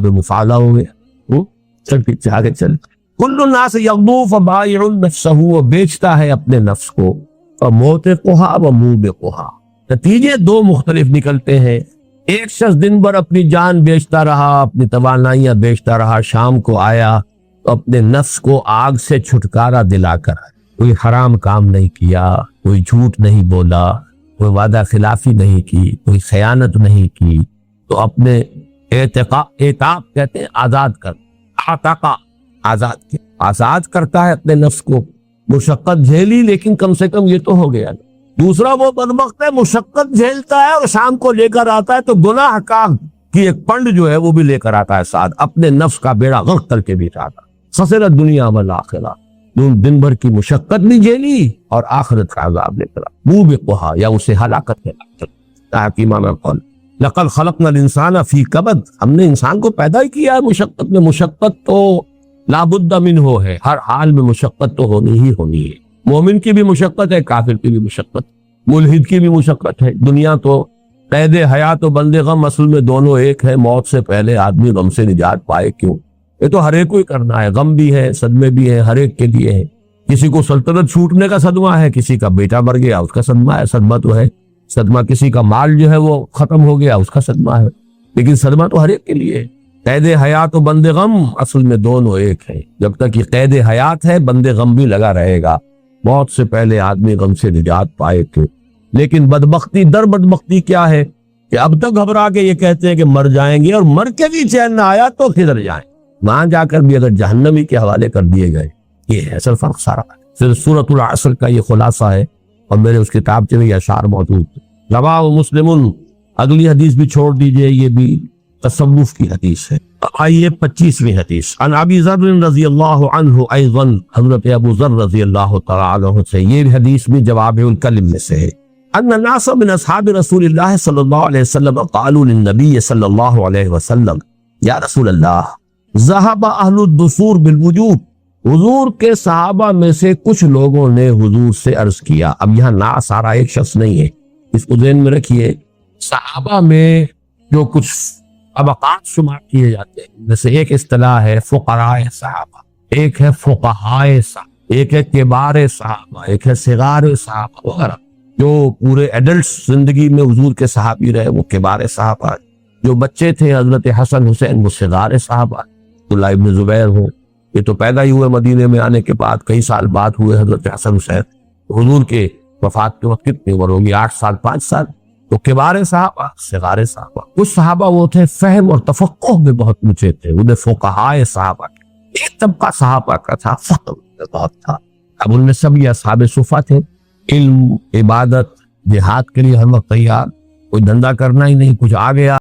مفاعلہ ہو گیا۔ چل پیچھے آگے چل۔ کل الناس یغدو فبایع نفسہ، وہ بیچتا ہے اپنے نفس کو، فموتقھا وموبقھا۔ نتیجے 2 مختلف نکلتے ہیں۔ ایک شخص دن بھر اپنی جان بیچتا رہا، اپنی توانائیاں بیچتا رہا، شام کو آیا تو اپنے نفس کو آگ سے چھٹکارا دلا کر کوئی حرام کام نہیں کیا، کوئی جھوٹ نہیں بولا، کوئی وعدہ خلافی نہیں کی، کوئی خیانت نہیں کی، تو اپنے اعتاق کہتے ہیں آزاد کر، عتقہ آزاد کرتا ہے اپنے نفس کو، مشقت جھیلی لیکن کم سے کم یہ تو ہو گیا۔ دوسرا وہ بدبخت ہے، مشقت جھیلتا ہے اور شام کو لے کر آتا ہے تو گناہ کا کی ایک پنڈ جو ہے وہ بھی لے کر آتا ہے ساتھ، اپنے نفس کا بیڑا غرق کر کے بھی آتا، خسرت دنیا والآخرہ۔ دن بھر کی مشقت بھی جھیلی اور آخرت کا عذاب لے کر موبقھا یا اسے ہلاکت میں حکیمہ میں قول لقد خلقنا الانسان فی کبد، ہم نے انسان کو پیدا ہی کیا ہے مشقت میں. مشقت تو لابد منہ ہے، ہر حال میں مشقت تو ہونی ہی ہونی ہے. مومن کی بھی مشقت ہے، کافر کی بھی مشقت، ملحد کی بھی مشقت ہے. دنیا تو قید حیات و بند غم اصل میں دونوں ایک ہے. موت سے پہلے آدمی غم سے نجات پائے کیوں؟ یہ تو ہر ایک کو ہی کرنا ہے. غم بھی ہے، صدمے بھی ہے، ہر ایک کے لیے ہے. کسی کو سلطنت چھوٹنے کا صدمہ ہے، کسی کا بیٹا مر گیا اس کا صدمہ ہے. صدمہ تو ہے، صدمہ کسی کا مال جو ہے وہ ختم ہو گیا اس کا صدمہ ہے، لیکن صدمہ تو ہر ایک کے لیے ہے. قید حیات و بند غم اصل میں دونوں ایک ہیں. جب تک یہ قید حیات ہے بند غم بھی لگا رہے گا. موت سے پہلے آدمی غم سے نجات پائے تھے. لیکن بدبختی در بدبختی کیا ہے کہ اب تک گھبرا کے یہ کہتے ہیں کہ مر جائیں گے، اور مر کے بھی چین نہ آیا تو کدھر جائیں، وہاں جا کر بھی اگر جہنمی کے حوالے کر دیے گئے. یہ ہے اصل فرق سارا. پھر سورۃ العصر کا یہ خلاصہ ہے، اور میرے اس کتاب میں یہ اشعار موجود. رواہ مسلم، اگلی حدیث بھی چھوڑ دیجئے، یہ بھی تصوف کی حدیث ہے. آئیے 25ویں حدیث. عن ابی ذر رضی اللہ عنہ ایضا، حضرت ابو ذر رضی اللہ تعالی عنہ سے یہ حدیث بھی جواب الکلم میں سے ہے. ان الناس من اصحاب رسول اللہ صلی اللہ علیہ وسلم قالوا للنبی صلی اللہ علیہ وسلم یا رسول اللہ ذهب اہل الدثور بالوجوب. حضور کے صحابہ میں سے کچھ لوگوں نے حضور سے عرض کیا. اب یہاں نا سارا ایک شخص نہیں ہے، اس کو ذہن میں رکھیے. صحابہ میں جو کچھ طبقات شمار کیے جاتے ہیں، جیسے ایک اصطلاح ہے فقراء صحابہ، ایک ہے فقہائے صحابہ، ایک ہے کبار صحابہ، ایک ہے صغار صحابہ وغیرہ. جو پورے ایڈلٹس زندگی میں حضور کے صحابی رہے وہ کبار صحابہ، جو بچے تھے حضرت حسن حسین وہ صغار صحابہ. عبداللہ ابن زبیر ہو، یہ تو پیدا ہی ہوئے مدینے میں آنے کے بعد، کئی سال بعد ہوئے حضرت حسن حسین. حضور کے وفات کے وقت کتنی عمر ہوگی؟ 8 سال 5 سال. تو کبار صحابہ، صغار صحابہ. کچھ صحابہ وہ تھے فہم اور تفقہ میں بہت اونچے تھے، انہیں فقہائے صحابہ. ایک طبقہ صحابہ کا تھا فقہ میں بہت تھا. اب ان میں سب یہ اصحاب صفہ تھے، علم، عبادت، جہاد کے لیے ہر وقت تیار، کوئی دھندا کرنا ہی نہیں. کچھ آ گیا